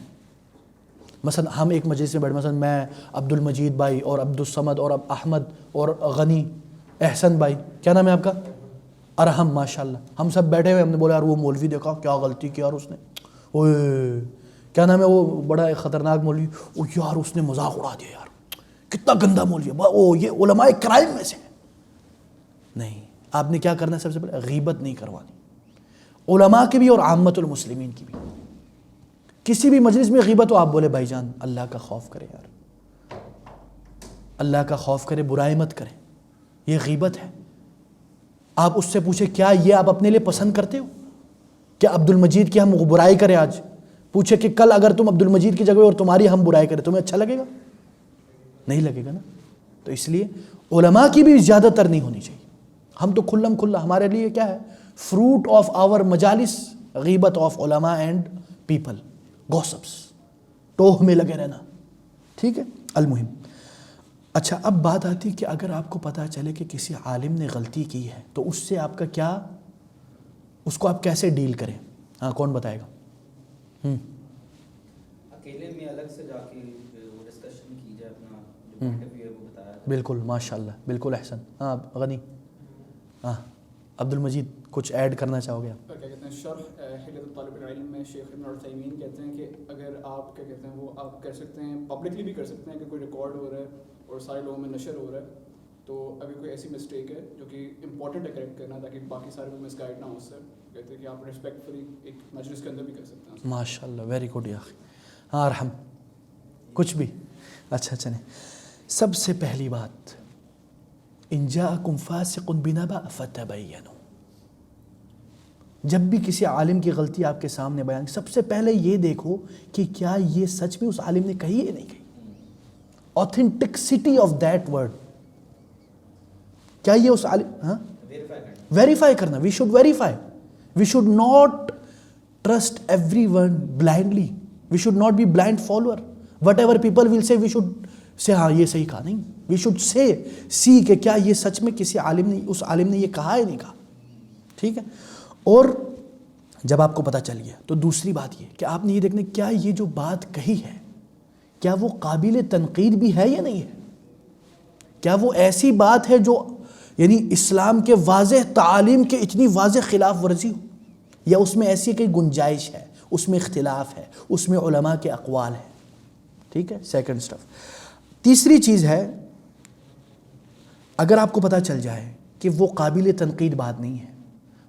A: مثلا ہم ایک مجلس میں بیٹھے, مثلا میں عبد المجید بھائی اور عبد الصمد اور احمد اور غنی, احسن بھائی, کیا نام ہے آپ کا؟ ارحم, ماشاءاللہ, ہم سب بیٹھے ہوئے, ہم نے بولا یار وہ مولوی دیکھا کیا غلطی کی یار اس نے, اوے کیا نام ہے وہ بڑا خطرناک مولوی, او یار اس نے مذاق اڑا دیا یار, کتنا گندا مولوی ہے, او یہ علماء کرائم میں سے. نہیں, آپ نے کیا کرنا ہے؟ سب سے پہلے غیبت نہیں کروانی, علماء کی بھی اور عامت المسلمین کی بھی. کسی بھی مجلس میں غیبت ہو آپ بولے بھائی جان اللہ کا خوف کرے یار, اللہ کا خوف کرے, برائی مت کرے, یہ غیبت ہے. آپ اس سے پوچھے کیا یہ آپ اپنے لیے پسند کرتے ہو؟ کیا عبد المجید کی ہم برائی کریں آج؟ پوچھے کہ کل اگر تم عبد المجید کی جگہ اور تمہاری ہم برائی کریں, تمہیں اچھا لگے گا؟ نہیں لگے گا نا. تو اس لیے علماء کی بھی زیادہ تر نہیں ہونی چاہیے. ہم تو کھلم کھلا, ہمارے لیے کیا ہے فروٹ آف آور مجالس غیبت آف علماء اینڈ پیپل, گوسپس, ٹوہ میں لگے رہنا, ٹھیک ہے. المہم, اچھا اب بات آتی کہ اگر آپ کو پتہ چلے کہ کسی عالم نے غلطی کی ہے تو اس سے آپ کا کیا, اس کو آپ کیسے ڈیل کریں؟ ہاں کون بتائے گا؟
C: اکیلے میں الگ سے جا کے ڈسکشن کی جائے, اپنا جو پوائنٹ آف ویو ہے وہ بتایا جائے.
A: بالکل, ماشاءاللہ, بالکل احسن. ہاں غنی, ہاں عبد المجید کچھ ایڈ کرنا چاہو گے آپ؟
B: کیا کہتے ہیں شرح حلیۃ الطالب العلم میں شیخ ابن عثیمین کہتے ہیں کہ اگر آپ کیا کہتے ہیں وہ آپ کر سکتے ہیں, پبلکلی بھی کر سکتے ہیں کہ کوئی ریکارڈ ہو رہا ہے اور سارے لوگوں میں نشر ہو رہا ہے, تو اگر کوئی ایسی مسٹیک ہے جو کہ امپورٹنٹ ہے کریکٹ کرنا تاکہ باقی سارے لوگ مس گائڈ نہ ہو, اس سے کہتے ہیں کہ آپ ریسپیکٹفلی ایک مجلس کے اندر بھی کر سکتے ہیں.
A: ماشاءاللہ, ویری گڈ یا اخی. ہاں ارحم, کچھ بھی اچھا چلیں. سب سے پہلی بات, ان جاءکم فاسق بنبأ فتبینوا. جب بھی کسی عالم کی غلطی آپ کے سامنے بیان, سب سے پہلے یہ دیکھو کہ کیا یہ سچ میں اس عالم نے کہی ہے نہیں کہی. آتھینٹکسٹی آف دیٹ ورڈ, کیا یہ اس عالم, ہاں ویریفائی کرنا. We should verify, we should not trust everyone blindly, we should not be blind follower. Whatever people will say we should say ہاں یہ صحیح کہا, نہیں, وی شوڈ سے سی کہ کیا یہ سچ میں کسی عالم نے, اس عالم نے یہ کہا ہے نہیں کہا, ٹھیک ہے. اور جب آپ کو پتہ چل گیا تو دوسری بات یہ کہ آپ نے یہ دیکھنا کیا یہ جو بات کہی ہے کیا وہ قابل تنقید بھی ہے یا نہیں ہے, کیا وہ ایسی بات ہے جو یعنی اسلام کے واضح تعالیم کے اتنی واضح خلاف ورزی ہو, یا اس میں ایسی کوئی گنجائش ہے, اس میں اختلاف ہے, اس میں علماء کے اقوال ہیں, ٹھیک ہے. سیکنڈ اسٹیپ, تیسری چیز ہے، اگر آپ کو پتہ چل جائے کہ وہ قابل تنقید بات نہیں ہے،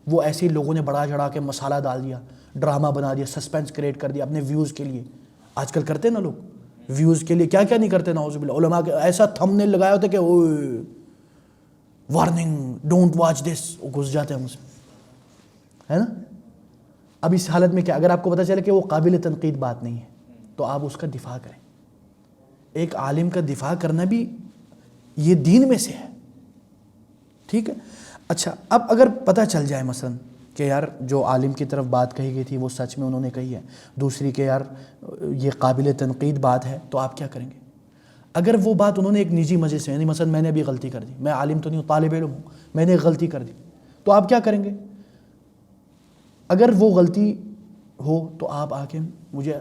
A: وہ ایسے ہی لوگوں نے بڑا چڑھا کے مسالہ ڈال دیا، ڈرامہ بنا دیا، سسپینس کریٹ کر دیا اپنے ویوز کے لیے. آج کل کرتے ہیں نا لوگ ویوز کے لیے کیا کیا نہیں کرتے، نعوذ باللہ. علماء کے ایسا تھمبنیل لگایا ہوتا ہے کہ اوے وارننگ ڈونٹ واچ دس، وہ گھس جاتے ہیں اس میں، ہے نا. اب اس حالت میں کیا، اگر آپ کو پتہ چلے کہ وہ قابل تنقید بات نہیں ہے تو آپ اس کا دفاع کریں. ایک عالم کا دفاع کرنا بھی یہ دین میں سے ہے، ٹھیک ہے. اچھا، اب اگر پتہ چل جائے مثلا کہ یار جو عالم کی طرف بات کہی گئی تھی وہ سچ میں انہوں نے کہی ہے، دوسری کہ یار یہ قابل تنقید بات ہے، تو آپ کیا کریں گے؟ اگر وہ بات انہوں نے ایک نجی مزے سے، یعنی مثلا میں نے ابھی غلطی کر دی، میں عالم تو نہیں ہوں، طالب علم ہوں، میں نے ایک غلطی کر دی، تو آپ کیا کریں گے؟ اگر وہ غلطی ہو تو آپ آ کے مجھے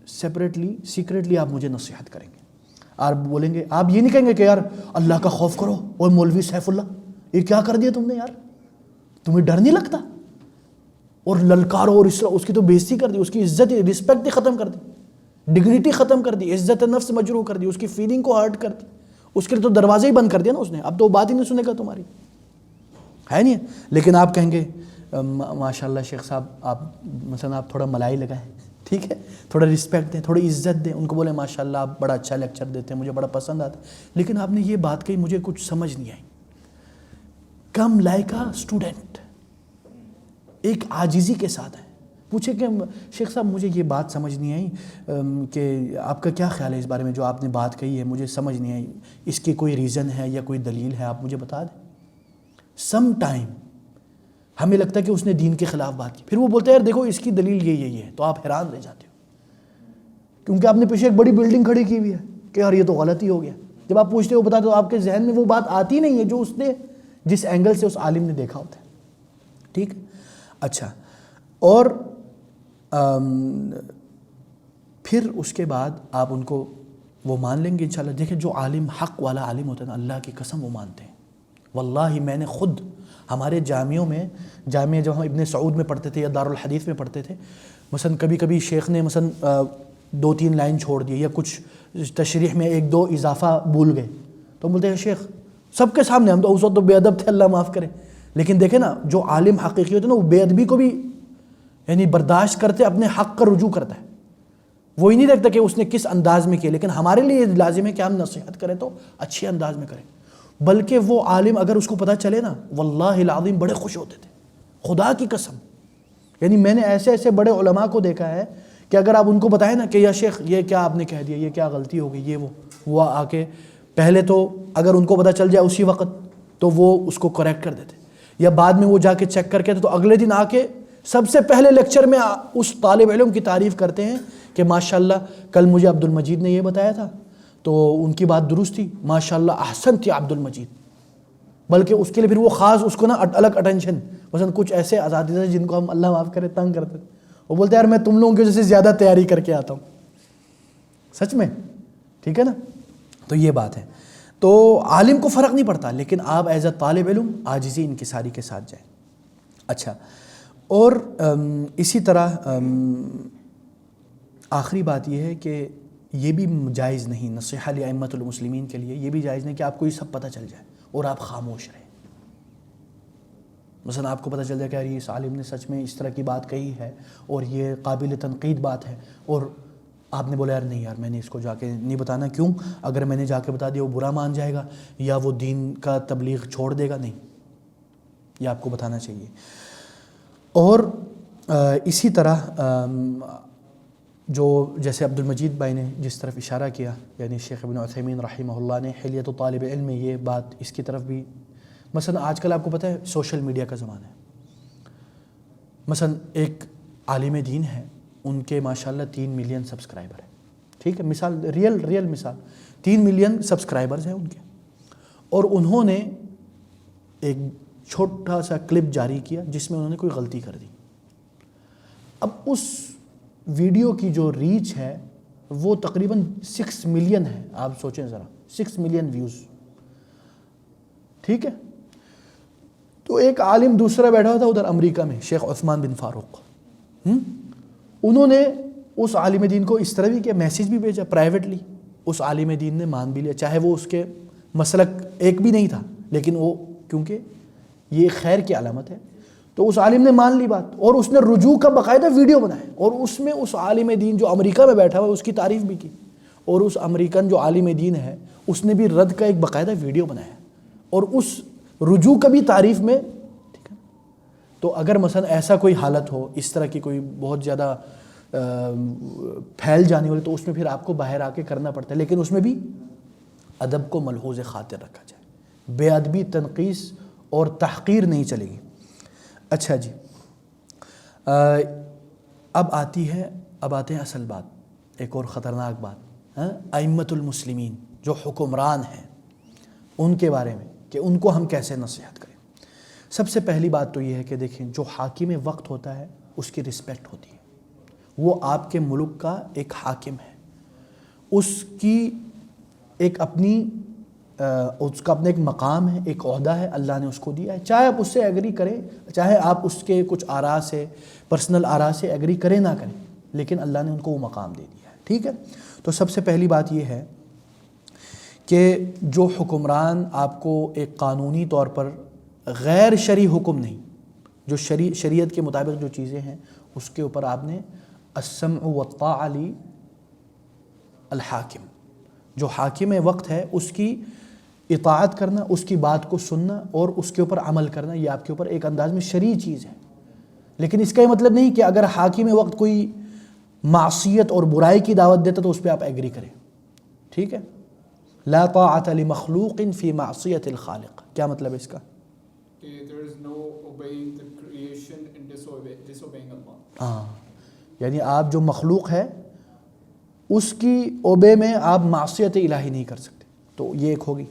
A: سیپریٹلی سیکریٹلی آپ مجھے نصیحت کریں گے. آپ بولیں گے، آپ یہ نہیں کہیں گے کہ یار اللہ کا خوف کرو، اور مولوی سیف اللہ یہ کیا کر دیا تم نے یار، تمہیں ڈر نہیں لگتا، اور للکارو اور اس کی تو بےزتی کر دی، اس کی عزت رسپیکٹ ہی ختم کر دی، ڈگنیٹی ختم کر دی، عزت نفس مجروح کر دی، اس کی فیلنگ کو ہرٹ کر دی، اس کے لیے تو دروازے ہی بند کر دیا نا اس نے، اب تو بات ہی نہیں سنے گا تمہاری، ہے نہیں. لیکن آپ کہیں گے ماشاء اللہ شیخ صاحب آپ مثلا آپ تھوڑا ملائی لگائیں، ٹھیک ہے، تھوڑا رسپیکٹ دیں، تھوڑی عزت دیں، ان کو بولیں ماشاء اللہ آپ بڑا اچھا لیکچر دیتے ہیں، مجھے بڑا پسند آتا ہے، لیکن آپ نے یہ بات کہی مجھے کچھ سمجھ نہیں آئی. کم لائک اے اسٹوڈنٹ، ایک عاجزی کے ساتھ ہے، پوچھے کہ شیخ صاحب مجھے یہ بات سمجھ نہیں آئی کہ آپ کا کیا خیال ہے اس بارے میں، جو آپ نے بات کہی ہے مجھے سمجھ نہیں آئی، اس کی کوئی ریزن ہے یا کوئی دلیل ہے، آپ مجھے بتا دیں. سم ٹائم ہمیں لگتا ہے کہ اس نے دین کے خلاف بات کی، پھر وہ بولتا ہے یار دیکھو اس کی دلیل یہ ہے، تو آپ حیران رہ جاتے ہو، کیونکہ آپ نے پیچھے ایک بڑی بلڈنگ کھڑی کی ہوئی ہے کہ یار یہ تو غلط ہی ہو گیا. جب آپ پوچھتے ہو بتا دو، آپ کے ذہن میں وہ بات آتی نہیں ہے جو اس نے جس اینگل سے اس عالم نے دیکھا ہوتا ہے، ٹھیک. اچھا، اور پھر اس کے بعد آپ ان کو وہ مان لیں گے انشاءاللہ. دیکھیں جو عالم حق والا عالم ہوتا ہے نا، اللہ کی قسم وہ مانتے ہیں. واللہ میں نے خود ہمارے جامعوں میں، جامعہ جب ہم ابن سعود میں پڑھتے تھے یا دارالحدیث میں پڑھتے تھے، مثلا کبھی کبھی شیخ نے مثلا 2-3 لائن چھوڑ دی یا کچھ تشریح میں 1-2 اضافہ بھول گئے، تو ہم بولتے ہیں شیخ سب کے سامنے، ہم تو اس وقت تو بے ادب تھے اللہ معاف کرے، لیکن دیکھیں نا جو عالم حقیقی ہوتے ہیں نا وہ بے ادبی کو بھی یعنی برداشت کرتے، اپنے حق کا رجوع کرتا ہے، وہی نہیں دیکھتا کہ اس نے کس انداز میں کیا. لیکن ہمارے لیے لازم ہے کہ ہم نصیحت کریں تو اچھے انداز میں کریں. بلکہ وہ عالم اگر اس کو پتہ چلے نا، واللہ العظیم بڑے خوش ہوتے تھے، خدا کی قسم. یعنی میں نے ایسے ایسے بڑے علماء کو دیکھا ہے کہ اگر آپ ان کو بتائیں نا کہ یا شیخ یہ کیا آپ نے کہہ دیا، یہ کیا غلطی ہو گئی، یہ وہ آ کے پہلے تو اگر ان کو پتہ چل جائے اسی وقت تو وہ اس کو کریکٹ کر دیتے، یا بعد میں وہ جا کے چیک کر کے تو اگلے دن آ کے سب سے پہلے لیکچر میں اس طالب علم کی تعریف کرتے ہیں کہ ماشاءاللہ کل مجھے عبد المجید نے یہ بتایا تھا تو ان کی بات درست تھی، ماشاءاللہ احسنت یا عبد المجید. بلکہ اس کے لیے پھر وہ خاص اس کو نا الگ اٹینشن، مثلا کچھ ایسے اساتذہ جن کو ہم اللہ معاف کرے تنگ کرتے تھے، وہ بولتے ہیں یار میں تم لوگوں کی وجہ سے زیادہ تیاری کر کے آتا ہوں، سچ میں، ٹھیک ہے نا. تو یہ بات ہے. تو عالم کو فرق نہیں پڑتا، لیکن آپ ایز اے طالب علم عاجزی انکساری کے ساتھ جائیں. اچھا، اور اسی طرح آخری بات یہ ہے کہ یہ بھی جائز نہیں، نصیحہ لائمۃ المسلمین کے لیے یہ بھی جائز نہیں کہ آپ کو یہ سب پتہ چل جائے اور آپ خاموش رہیں. مثلا آپ کو پتہ چل جائے کہ یار اس عالم نے سچ میں اس طرح کی بات کہی ہے اور یہ قابل تنقید بات ہے، اور آپ نے بولا یار نہیں یار میں نے اس کو جا کے نہیں بتانا، کیوں؟ اگر میں نے جا کے بتا دیا وہ برا مان جائے گا یا وہ دین کا تبلیغ چھوڑ دے گا. نہیں، یہ آپ کو بتانا چاہیے. اور اسی طرح جو جیسے عبد المجید بھائی نے جس طرف اشارہ کیا، یعنی شیخ ابن عثیمین رحمہ اللہ نے حلیۃ طالب علم میں یہ بات اس کی طرف بھی، مثلا آج کل آپ کو پتہ ہے سوشل میڈیا کا زمانہ ہے. مثلا ایک عالم دین ہے، ان کے ماشاءاللہ 3 ملین سبسکرائبر ہیں، ٹھیک ہے، مثال ریئل مثال 3 ملین سبسکرائبرز ہیں ان کے، اور انہوں نے ایک چھوٹا سا کلپ جاری کیا جس میں انہوں نے کوئی غلطی کر دی. اب اس ویڈیو کی جو ریچ ہے وہ تقریباً 6 ملین ہے. آپ سوچیں ذرا، 6 ملین ویوز، ٹھیک ہے. تو ایک عالم دوسرا بیٹھا ہوا تھا ادھر امریکہ میں، شیخ عثمان بن فاروق، انہوں نے اس عالم دین کو اس طرح بھی کیا، میسیج بھی بھیجا پرائیویٹلی، اس عالم دین نے مان بھی لیا، چاہے وہ اس کے مسلک ایک بھی نہیں تھا، لیکن وہ کیونکہ یہ خیر کی علامت ہے تو اس عالم نے مان لی بات، اور اس نے رجوع کا باقاعدہ ویڈیو بنایا، اور اس میں اس عالم دین جو امریکہ میں بیٹھا ہوا ہے اس کی تعریف بھی کی، اور اس امریکن جو عالم دین ہے اس نے بھی رد کا ایک باقاعدہ ویڈیو بنایا، اور اس رجوع کا بھی تعریف میں، ٹھیک ہے۔ تو اگر مثلا ایسا کوئی حالت ہو، اس طرح کی کوئی بہت زیادہ پھیل جانے والی، تو اس میں پھر آپ کو باہر آ کے کرنا پڑتا ہے، لیکن اس میں بھی ادب کو ملحوظ خاطر رکھا جائے، بے ادبی، تنقیص اور تحقیر نہیں چلے گی۔ اچھا جی، اب آتے ہیں اصل بات، ایک اور خطرناک بات، ائمۃ المسلمین جو حکمران ہیں ان کے بارے میں کہ ان کو ہم کیسے نصیحت کریں۔ سب سے پہلی بات تو یہ ہے کہ دیکھیں، جو حاکم وقت ہوتا ہے اس کی رسپیکٹ ہوتی ہے، وہ آپ کے ملک کا ایک حاکم ہے، اس کی ایک اپنی اس کا اپنا ایک مقام ہے، ایک عہدہ ہے، اللہ نے اس کو دیا ہے، چاہے آپ اس سے ایگری کریں، چاہے آپ اس کے کچھ آراء سے، پرسنل آراء سے ایگری کریں نہ کریں، لیکن اللہ نے ان کو وہ مقام دے دیا ہے، ٹھیک ہے۔ تو سب سے پہلی بات یہ ہے کہ جو حکمران آپ کو ایک قانونی طور پر غیر شرعی حکم نہیں، جو شریعت کے مطابق جو چیزیں ہیں اس کے اوپر آپ نے السمع والطاعہ الحاکم، جو حاکم وقت ہے اس کی اطاعت کرنا، اس کی بات کو سننا اور اس کے اوپر عمل کرنا، یہ آپ کے اوپر ایک انداز میں شرعی چیز ہے۔ لیکن اس کا یہ مطلب نہیں کہ اگر حاکم وقت کوئی معصیت اور برائی کی دعوت دیتا تو اس پہ آپ ایگری کریں، ٹھیک ہے۔ لا طاعۃ لمخلوق فی معصیۃ الخالق، کیا مطلب ہے اس کا؟
B: کہ there is no obeying the creation and disobeying Allah۔
A: ہاں، یعنی آپ جو مخلوق ہے اس کی اوبے میں آپ معصیت الہی نہیں کر سکتے، تو یہ ایک ہوگی۔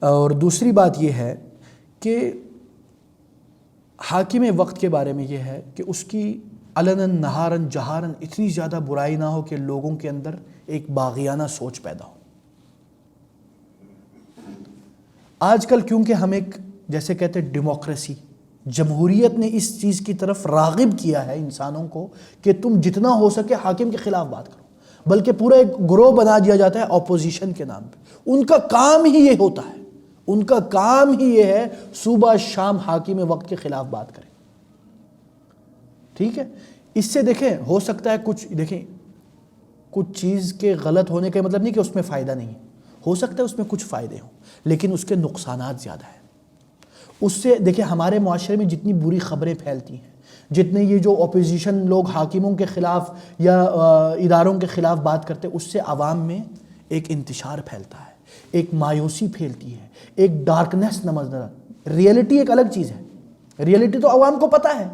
A: اور دوسری بات یہ ہے کہ حاکم وقت کے بارے میں یہ ہے کہ اس کی علناً نہاراً جہاراً اتنی زیادہ برائی نہ ہو کہ لوگوں کے اندر ایک باغیانہ سوچ پیدا ہو۔ آج کل کیونکہ ہم ایک جیسے کہتے ہیں ڈیموکریسی، جمہوریت نے اس چیز کی طرف راغب کیا ہے انسانوں کو کہ تم جتنا ہو سکے حاکم کے خلاف بات کرو، بلکہ پورا ایک گروہ بنا دیا جاتا ہے اپوزیشن کے نام پہ۔ ان کا کام ہی یہ ہوتا ہے، ان کا کام ہی یہ ہے صبح شام حاکم وقت کے خلاف بات کریں، ٹھیک ہے۔ اس سے دیکھیں ہو سکتا ہے کچھ چیز کے غلط ہونے کا مطلب نہیں کہ اس میں فائدہ نہیں ہے، ہو سکتا ہے اس میں کچھ فائدے ہوں لیکن اس کے نقصانات زیادہ ہیں۔ اس سے دیکھیں ہمارے معاشرے میں جتنی بری خبریں پھیلتی ہیں، جتنے یہ جو اپوزیشن لوگ حاکموں کے خلاف یا اداروں کے خلاف بات کرتے ہیں، اس سے عوام میں ایک انتشار پھیلتا ہے، ایک مایوسی پھیلتی ہے، ایک ڈارکنیس نظر آتی ہے۔ ریئلٹی ایک الگ چیز ہے، ریئلٹی تو عوام کو پتہ ہے،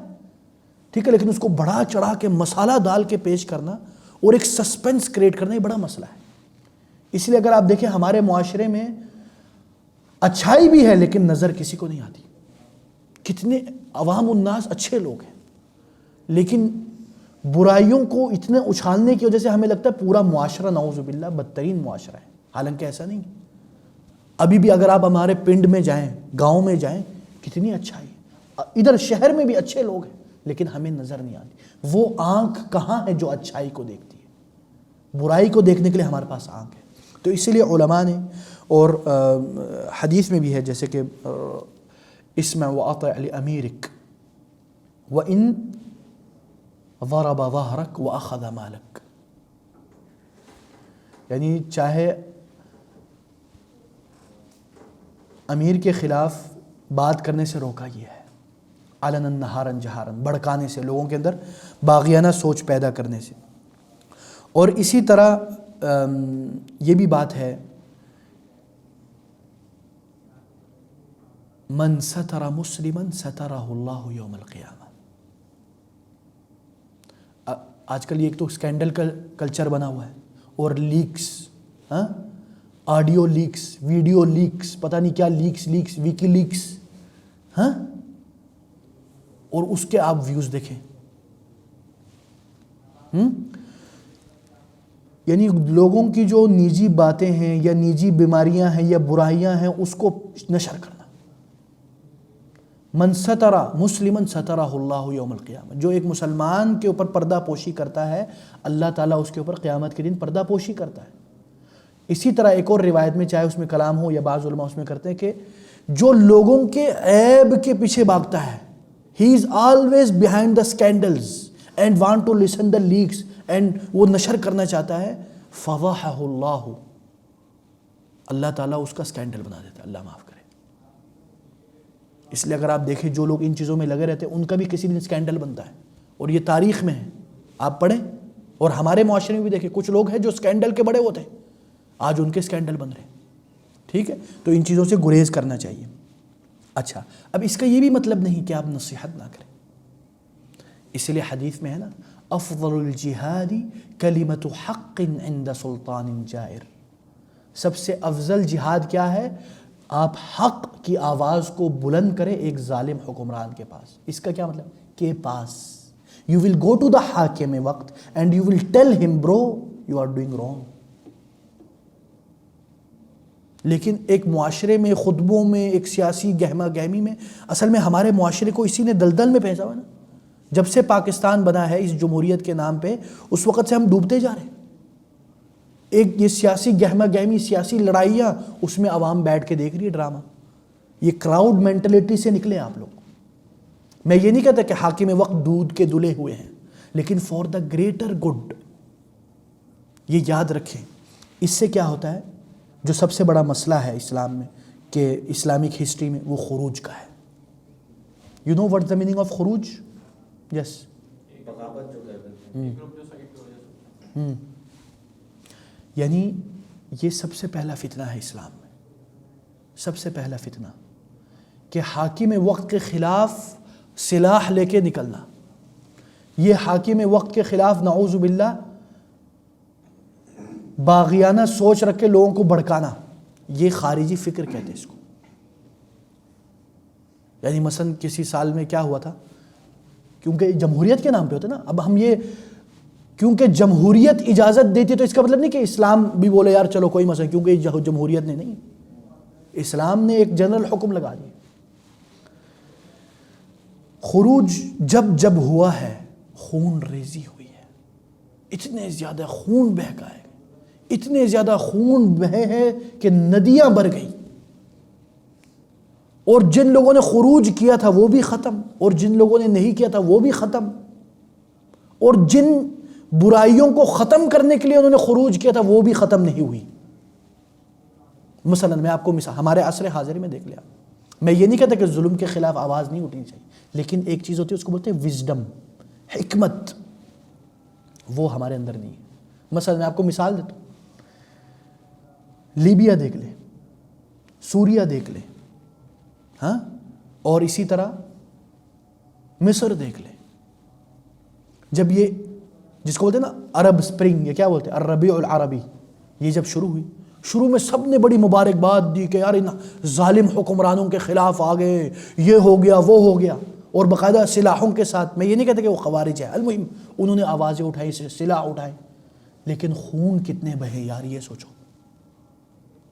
A: ٹھیک ہے، لیکن اس کو بڑھا چڑھا کے مسالہ ڈال کے پیش کرنا اور ایک سسپینس کریٹ کرنا یہ بڑا مسئلہ ہے۔ اس لیے اگر آپ دیکھیں ہمارے معاشرے میں اچھائی بھی ہے لیکن نظر کسی کو نہیں آتی، کتنے عوام الناس اچھے لوگ ہیں لیکن برائیوں کو اتنے اچھالنے کی وجہ سے ہمیں لگتا ہے پورا معاشرہ نعوذ باللہ بدترین معاشرہ ہے، حالانکہ ایسا نہیں۔ ابھی بھی اگر آپ ہمارے پنڈ میں جائیں، گاؤں میں جائیں، کتنی اچھائی ہے، ادھر شہر میں بھی اچھے لوگ ہیں لیکن ہمیں نظر نہیں آتی۔ وہ آنکھ کہاں ہے جو اچھائی کو دیکھتی ہے؟ برائی کو دیکھنے کے لیے ہمارے پاس آنکھ ہے۔ تو اسی لیے علماء نے، اور حدیث میں بھی ہے جیسے کہ اسمع واطع لاميرك وان ضرب ظهرك واخذ مالك، یعنی چاہے امیر کے خلاف بات کرنے سے روکا یہ ہے، علنا نہارا جہارا، بھڑکانے سے، لوگوں کے اندر باغیانہ سوچ پیدا کرنے سے۔ اور اسی طرح یہ بھی بات ہے من ستر مسلما سترہ اللہ یوم القیامہ۔ آج کل یہ ایک تو اسکینڈل کا کلچر بنا ہوا ہے، اور leaks, audio leaks, video leaks, پتہ نہیں کیا لیکس، ویکی لیکس، اور اس کے آپ ویوز دیکھیں، یعنی لوگوں کی جو نجی باتیں ہیں یا نجی بیماریاں ہیں یا برائیاں ہیں اس کو نشر کرنا۔ من سترہ مسلما سترہ اللہ یوم القیامہ، جو ایک مسلمان کے اوپر پردہ پوشی کرتا ہے اللہ تعالیٰ اس کے اوپر قیامت کے دن پردہ پوشی کرتا ہے۔ اسی طرح ایک اور روایت میں، چاہے اس میں کلام ہو یا بعض علماء اس میں کرتے ہیں کہ جو لوگوں کے عیب کے پیچھے بھاگتا ہے، he is always behind the scandals and want to listen the leaks, and وہ نشر کرنا چاہتا ہے، فضحہ اللہ، اللہ تعالیٰ اس کا اسکینڈل بنا دیتا ہے، اللہ معاف کرے۔ اس لیے اگر آپ دیکھیں جو لوگ ان چیزوں میں لگے رہتے ہیں ان کا بھی کسی دن اسکینڈل بنتا ہے، اور یہ تاریخ میں ہے، آپ پڑھیں۔ اور ہمارے معاشرے میں بھی دیکھیں کچھ لوگ ہیں جو اسکینڈل کے بڑے ہوتے ہیں، آج ان کے اسکینڈل بن رہے ہیں، ٹھیک ہے؟ تو ان چیزوں سے گریز کرنا چاہیے۔ اچھا، اب اس کا یہ بھی مطلب نہیں کہ آپ نصیحت نہ کریں، اس لیے حدیث میں ہے نا، افضل الجہاد کلمۃ حق عند سلطان جائر، سب سے افضل جہاد کیا ہے؟ آپ حق کی آواز کو بلند کریں ایک ظالم حکمران کے پاس۔ اس کا کیا مطلب؟ کے پاس you will go to the حاکم وقت and you will tell him bro you are doing wrong۔ لیکن ایک معاشرے میں، خطبوں میں، ایک سیاسی گہما گہمی میں، اصل میں ہمارے معاشرے کو اسی نے دلدل میں پھینسا ہوا ہے نا۔ جب سے پاکستان بنا ہے اس جمہوریت کے نام پہ، اس وقت سے ہم ڈوبتے جا رہے ہیں۔ ایک یہ سیاسی گہما گہمی، سیاسی لڑائیاں، اس میں عوام بیٹھ کے دیکھ رہی ہے ڈرامہ۔ یہ کراؤڈ مینٹلٹی سے نکلے آپ لوگ۔ میں یہ نہیں کہتا کہ حاکم وقت دودھ کے دلے ہوئے ہیں، لیکن فار دا گریٹر گڈ یہ یاد رکھیں۔ اس سے کیا ہوتا ہے؟ جو سب سے بڑا مسئلہ ہے اسلام میں، کہ اسلامک ہسٹری میں، وہ خروج کا ہے۔ You know what the meaning of خروج؟ یس،
C: بغاوت جو کہتے ہیں،
A: یعنی یہ سب سے پہلا فتنہ ہے اسلام میں، سب سے پہلا فتنہ کہ حاکم وقت کے خلاف سلاح لے کے نکلنا۔ یہ حاکم وقت کے خلاف نعوذ باللہ باغیانہ سوچ رکھ کے لوگوں کو بھڑکانا، یہ خارجی فکر کہتے ہیں اس کو۔ یعنی مثلا کسی سال میں کیا ہوا تھا، کیونکہ جمہوریت کے نام پہ ہوتا ہے نا، اب ہم یہ کیونکہ جمہوریت اجازت دیتی ہے تو اس کا مطلب نہیں کہ اسلام بھی بولے یار چلو کوئی مسئلہ، کیونکہ جمہوریت نے نہیں، اسلام نے ایک جنرل حکم لگا دیا۔ خروج جب جب ہوا ہے خون ریزی ہوئی ہے، اتنے زیادہ خون بہہ گیا ہے، اتنے زیادہ خون بہے ہے کہ ندیاں بھر گئی، اور جن لوگوں نے خروج کیا تھا وہ بھی ختم، اور جن لوگوں نے نہیں کیا تھا وہ بھی ختم، اور جن برائیوں کو ختم کرنے کے لیے انہوں نے خروج کیا تھا وہ بھی ختم نہیں ہوئی۔ مثلا میں آپ کو مثال ہمارے عصر حاضر میں دیکھ لیا، میں یہ نہیں کہتا کہ ظلم کے خلاف آواز نہیں اٹھنی چاہیے، لیکن ایک چیز ہوتی ہے اس کو بولتے ہیں وزڈم، حکمت، وہ ہمارے اندر نہیں ہے۔ مثلا میں آپ کو مثال دیتا ہوں، لیبیا دیکھ لیں، سوریا دیکھ لیں، ہاں، اور اسی طرح مصر دیکھ لیں۔ جب یہ جس کو بولتے ہیں نا عرب سپرنگ، یہ کیا بولتے ہیں الربیع العربی، یہ جب شروع ہوئی، شروع میں سب نے بڑی مبارکباد دی کہ یار ان ظالم حکمرانوں کے خلاف آ گئے، یہ ہو گیا وہ ہو گیا، اور باقاعدہ سلاحوں کے ساتھ۔ میں یہ نہیں کہتا کہ وہ خوارج ہے، المہم انہوں نے آوازیں اٹھائی، سلاح اٹھائے، لیکن خون کتنے بہے یار، یہ سوچو۔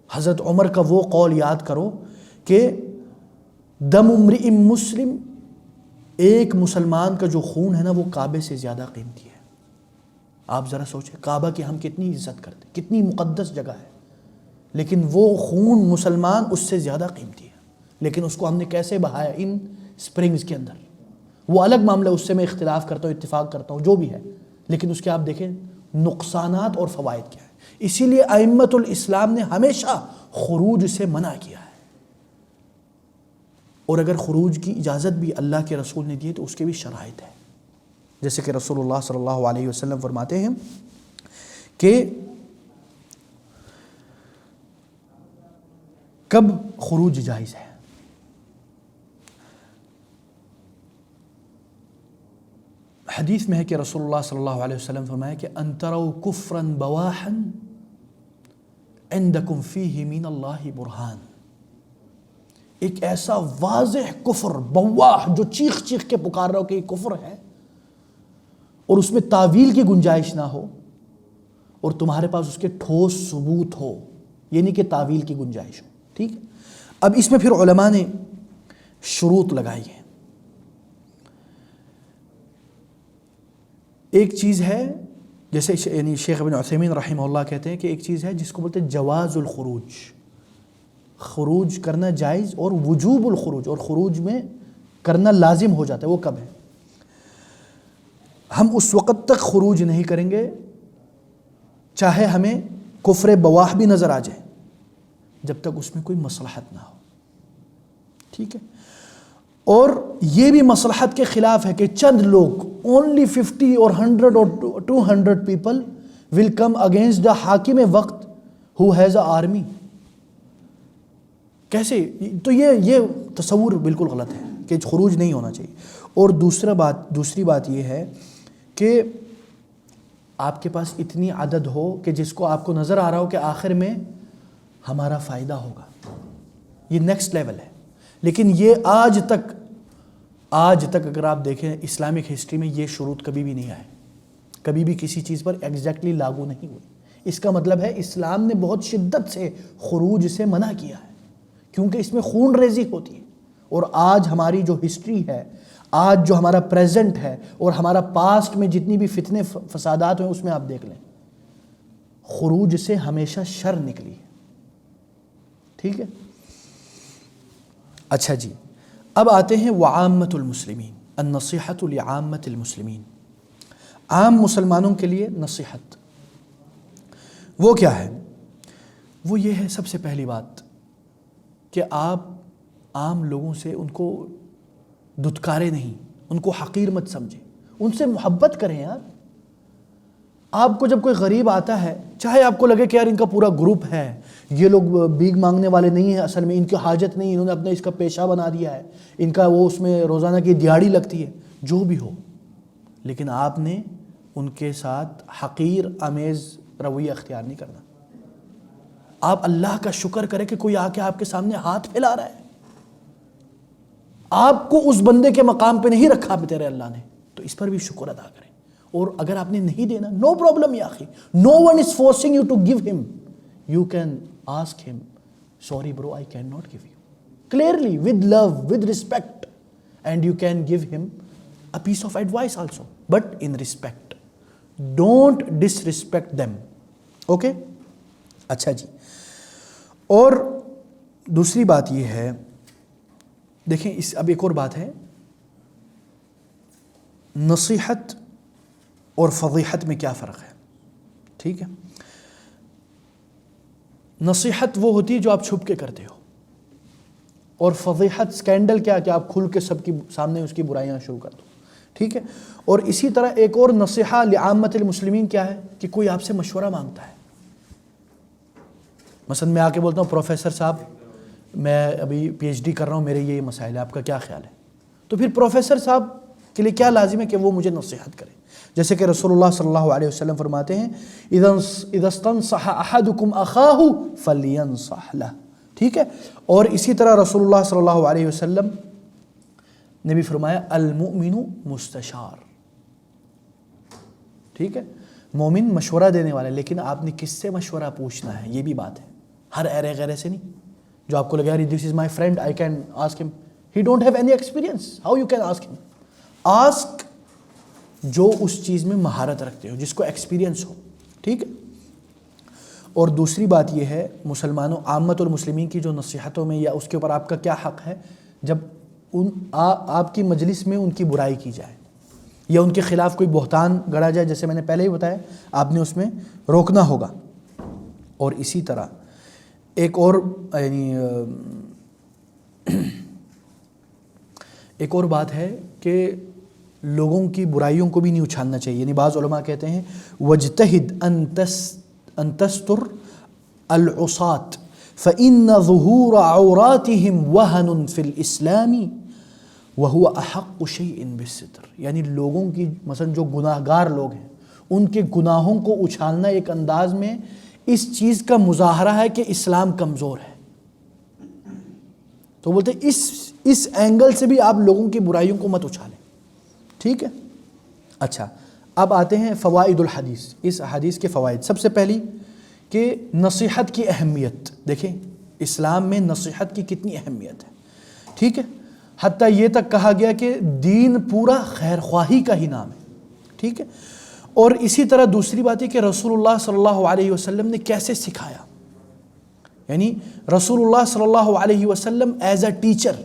A: حضرت عمر کا وہ قول یاد کرو کہ دم امرئ مسلم، ایک مسلمان کا جو خون ہے نا وہ کعبے سے زیادہ قیمتی ہے۔ آپ ذرا سوچیں، کعبہ کی ہم کتنی عزت کرتے ہیں، کتنی مقدس جگہ ہے، لیکن وہ خون مسلمان اس سے زیادہ قیمتی ہے، لیکن اس کو ہم نے کیسے بہایا ان سپرنگز کے اندر۔ وہ الگ معاملہ، اس سے میں اختلاف کرتا ہوں، اتفاق کرتا ہوں، جو بھی ہے، لیکن اس کے آپ دیکھیں نقصانات اور فوائد کیا ہے۔ اسی لیے ائمۃ الاسلام نے ہمیشہ خروج سے منع کیا ہے، اور اگر خروج کی اجازت بھی اللہ کے رسول نے دی ہے تو اس کے بھی شرائط ہے، جیسے کہ رسول اللہ صلی اللہ علیہ وسلم فرماتے ہیں کہ کب خروج جائز ہے۔ حدیث میں ہے کہ رسول اللہ صلی اللہ علیہ وسلم فرمایا کہ ان تروا کفرا بواحا عندکم فیہ من اللہ برہان، ایک ایسا واضح کفر بواح جو چیخ چیخ کے پکار رہا ہو کہ یہ کفر ہے، اور اس میں تعویل کی گنجائش نہ ہو، اور تمہارے پاس اس کے ٹھوس ثبوت ہو، یہ نہیں کہ تعویل کی گنجائش ہو، ٹھیک ہے۔ اب اس میں پھر علماء نے شروط لگائی ہیں۔ ایک چیز ہے جیسے یعنی شیخ ابن عثیمین رحمہ اللہ کہتے ہیں کہ ایک چیز ہے جس کو بولتے ہیں جواز الخروج، خروج کرنا جائز، اور وجوب الخروج، اور خروج میں کرنا لازم ہو جاتا ہے. وہ کب ہے؟ ہم اس وقت تک خروج نہیں کریں گے چاہے ہمیں کفر بواح بھی نظر آ جائے، جب تک اس میں کوئی مصلحت نہ ہو. ٹھیک ہے؟ اور یہ بھی مصلحت کے خلاف ہے کہ چند لوگ only 50 اور 100 اور 200 people will come against the حاکم وقت who has an army. کیسے؟ تو یہ تصور بالکل غلط ہے کہ خروج نہیں ہونا چاہیے. اور دوسری بات یہ ہے کہ آپ کے پاس اتنی عدد ہو کہ جس کو آپ کو نظر آ رہا ہو کہ آخر میں ہمارا فائدہ ہوگا. یہ نیکسٹ لیول ہے. لیکن یہ آج تک اگر آپ دیکھیں اسلامک ہسٹری میں یہ شروط کبھی بھی نہیں آئے، کبھی بھی کسی چیز پر ایگزیکٹلی لاگو نہیں ہوئی. اس کا مطلب ہے اسلام نے بہت شدت سے خروج سے منع کیا ہے، کیونکہ اس میں خون ریزی ہوتی ہے. اور آج ہماری جو ہسٹری ہے، آج جو ہمارا پریزنٹ ہے، اور ہمارا پاسٹ میں جتنی بھی فتنے فسادات ہوئے اس میں آپ دیکھ لیں، خروج سے ہمیشہ شر نکلی ہے. ٹھیک ہے؟ اچھا جی، اب آتے ہیں وعامت المسلمین، النصیحۃ لعامت المسلمین. عام مسلمانوں کے لیے نصیحت وہ کیا ہے؟ وہ یہ ہے سب سے پہلی بات کہ آپ عام لوگوں سے ان کو دھتکارے نہیں، ان کو حقیر مت سمجھیں، ان سے محبت کریں. یار آپ کو جب کوئی غریب آتا ہے، چاہے آپ کو لگے کہ یار ان کا پورا گروپ ہے، یہ لوگ بھیک مانگنے والے نہیں ہیں، اصل میں ان کی حاجت نہیں، انہوں نے اپنا اس کا پیشہ بنا دیا ہے، ان کا وہ اس میں روزانہ کی دیہاڑی لگتی ہے، جو بھی ہو، لیکن آپ نے ان کے ساتھ حقیر آمیز رویہ اختیار نہیں کرنا. آپ اللہ کا شکر کریں کہ کوئی آ کے آپ کے سامنے ہاتھ پھیلا رہا ہے. آپ کو اس بندے کے مقام پہ نہیں رکھا تیرے اللہ نے، تو اس پر بھی شکر ادا کریں. اور اگر آپ نے نہیں دینا، نو پرابلم یا اخی، no one is forcing you to give him. You can ask him, sorry bro I can not give you, clearly with love with respect, and you can give him a piece of advice also, but in respect. Don't disrespect them. Okay? اچھا جی. اور دوسری بات یہ ہے، دیکھیں اب ایک اور بات ہے، نصیحت اور فضیحت میں کیا فرق ہے. ٹھیک ہے؟ نصیحت وہ ہوتی ہے جو آپ چھپ کے کرتے ہو، اور فضیحت اسکینڈل کیا کہ آپ کھل کے سب کی سامنے اس کی برائیاں شروع کر دو. ٹھیک ہے؟ اور اسی طرح ایک اور نصیحہ لعامت المسلمین کیا ہے کہ کوئی آپ سے مشورہ مانگتا ہے. مثلا میں آ کے بولتا ہوں پروفیسر صاحب میں ابھی پی ایچ ڈی کر رہا ہوں، میرے یہ مسائل ہے، آپ کا کیا خیال ہے؟ تو پھر پروفیسر صاحب کے لیے کیا لازم ہے کہ وہ مجھے نصیحت کرے. جیسے کہ رسول اللہ صلی اللہ علیہ وسلم فرماتے ہیں اذا استنصح احدکم اخاہ فلینصح لہ. ٹھیک ہے؟ اور اسی طرح رسول اللہ صلی اللہ علیہ وسلم نے بھی فرمایا المؤمن مستشار. ٹھیک ہے؟ مومن مشورہ دینے والا ہے، لیکن آپ نے کس سے مشورہ پوچھنا ہے، یہ بھی بات ہے. ہر ایرے غیرے سے نہیں، جو آپ کو لگا یار this is my friend I can ask him, he don't have any experience, how you can ask him. Ask جو اس چیز میں مہارت رکھتے ہو، جس کو ایکسپیرینس ہو. ٹھیک ہے؟ اور دوسری بات یہ ہے مسلمانوں، عامت المسلمین کی جو نصیحتوں میں یا اس کے اوپر آپ کا کیا حق ہے، جب آپ کی مجلس میں ان کی برائی کی جائے یا ان کے خلاف کوئی بہتان گڑا جائے، جیسے میں نے پہلے ہی بتایا، آپ نے اس میں روکنا ہوگا. اور اسی طرح ایک اور بات ہے کہ لوگوں کی برائیوں کو بھی نہیں اچھالنا چاہیے. یعنی بعض علماء کہتے ہیں وَاجْتَهِدْ أَن تَسْتُرْ الْعُصَاةِ فَإِنَّ ظُهُورَ عَوْرَاتِهِمْ وَهَنٌ فِي الْإِسْلَامِ وَهُوَ أَحَقُّ شَيْءٍ بِالسِّتْرِ. یعنی لوگوں کی مثلا جو گناہ گار لوگ ہیں ان کے گناہوں کو اچھالنا ایک انداز میں اس چیز کا مظاہرہ ہے کہ اسلام کمزور ہے. تو بولتے ہیں اس اینگل سے بھی آپ لوگوں کی برائیوں کو مت اچھالیں. ٹھیک ہے؟ اچھا، اب آتے ہیں فوائد الحدیث، اس حدیث کے فوائد. سب سے پہلی کہ نصیحت کی اہمیت. دیکھیں اسلام میں نصیحت کی کتنی اہمیت ہے. ٹھیک ہے؟ حتیٰ یہ تک کہا گیا کہ دین پورا خیر خواہی کا ہی نام ہے. ٹھیک ہے؟ اور اسی طرح دوسری بات ہے کہ رسول اللہ صلی اللہ علیہ وسلم نے کیسے سکھایا، یعنی رسول اللہ صلی اللہ علیہ وسلم ایز اے ٹیچر،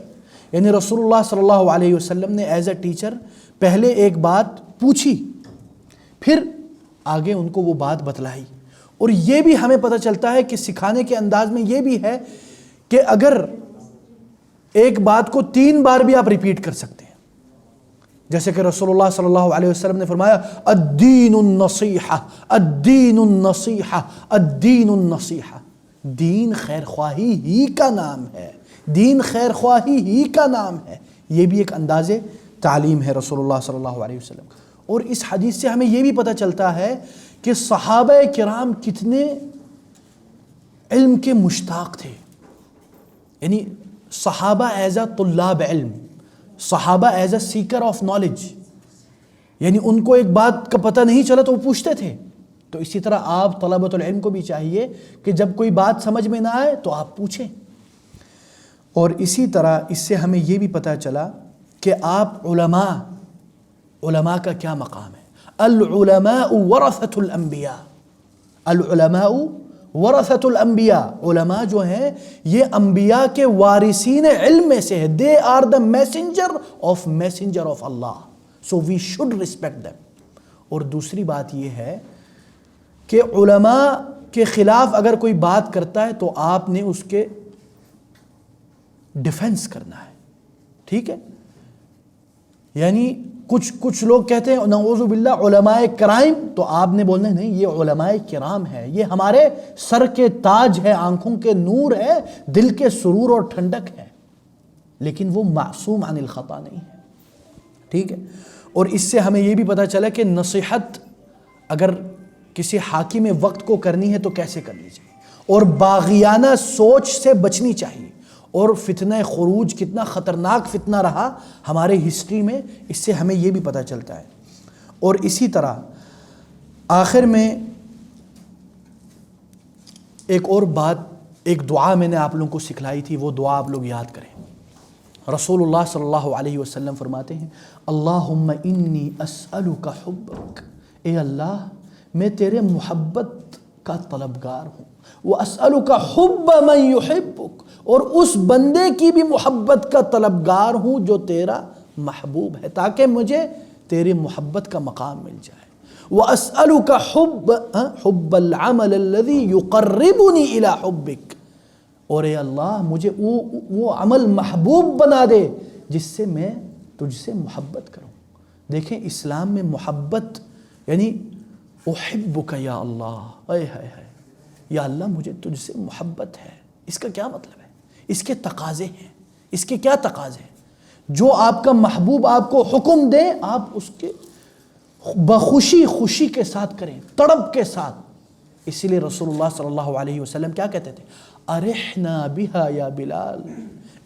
A: یعنی رسول اللہ صلی اللہ علیہ وسلم نے ایز اے ٹیچر پہلے ایک بات پوچھی، پھر آگے ان کو وہ بات بتلائی. اور یہ بھی ہمیں پتہ چلتا ہے کہ سکھانے کے انداز میں یہ بھی ہے کہ اگر ایک بات کو 3 بار بھی آپ ریپیٹ کر سکتے ہیں، جیسے کہ رسول اللہ صلی اللہ علیہ وسلم نے فرمایا الدین النصیحہ الدین النصیحہ الدین النصیحہ، دین خیر خواہی ہی کا نام ہے، دین خیر خواہی ہی کا نام ہے. یہ بھی ایک انداز تعلیم ہے رسول اللہ صلی اللہ علیہ وسلم. اور اس حدیث سے ہمیں یہ بھی پتہ چلتا ہے کہ صحابہ کرام کتنے علم کے مشتاق تھے، یعنی صحابہ ایز اے طلاب علم، صحابہ as a seeker of knowledge, یعنی ان کو ایک بات کا پتہ نہیں چلا تو وہ پوچھتے تھے. تو اسی طرح آپ طلبۃ العلم کو بھی چاہیے کہ جب کوئی بات سمجھ میں نہ آئے تو آپ پوچھیں. اور اسی طرح اس سے ہمیں یہ بھی پتہ چلا کہ آپ علماء کا کیا مقام ہے. العلماء ورثۃ الانبیاء، العلماء ورثۃ الانبیاء، علماء جو ہیں یہ انبیاء کے وارثین علم میں سے ہے. they are the messenger of Allah, so we should respect them. اور دوسری بات یہ ہے کہ علماء کے خلاف اگر کوئی بات کرتا ہے تو آپ نے اس کے ڈیفنس کرنا ہے، ٹھیک ہے. یعنی کچھ لوگ کہتے ہیں نعوذ باللہ علماء کرائم، تو آپ نے بولنا نہیں، یہ علماء کرام ہے، یہ ہمارے سر کے تاج ہے، آنکھوں کے نور ہے، دل کے سرور اور ٹھنڈک ہے، لیکن وہ معصوم عن الخطا نہیں ہے، ٹھیک ہے. اور اس سے ہمیں یہ بھی پتہ چلا کہ نصیحت اگر کسی حاکم وقت کو کرنی ہے تو کیسے کرنی چاہیے، اور باغیانہ سوچ سے بچنی چاہیے. اور فتنہ خروج کتنا خطرناک فتنہ رہا ہمارے ہسٹری میں، اس سے ہمیں یہ بھی پتہ چلتا ہے. اور اسی طرح آخر میں ایک اور بات، ایک دعا میں نے آپ لوگوں کو سکھلائی تھی، وہ دعا آپ لوگ یاد کریں. رسول اللہ صلی اللہ علیہ وسلم فرماتے ہیں اللہم انی اسألک حبک، اے اللہ میں تیرے محبت کا طلبگار ہوں، واسألک حب من یحبک، اور اس بندے کی بھی محبت کا طلبگار ہوں جو تیرا محبوب ہے، تاکہ مجھے تیری محبت کا مقام مل جائے. واسألک حب العمل الذی یقربنی الی حبک، اور اے اللہ مجھے وہ عمل محبوب بنا دے جس سے میں تجھ سے محبت کروں. دیکھیں اسلام میں محبت یعنی احبک یا اللہ، اے ہائے ہائے یا اللہ مجھے تجھ سے محبت ہے. اس کا کیا مطلب ہے؟ اس کے تقاضے ہیں، اس کے کیا تقاضے ہیں؟ جو آپ کا محبوب آپ کو حکم دے آپ اس کے خوشی کے ساتھ کریں، تڑپ کے ساتھ. اسی لیے رسول اللہ صلی اللہ علیہ وسلم کیا کہتے تھے؟ ارحنا بہا یا بلال،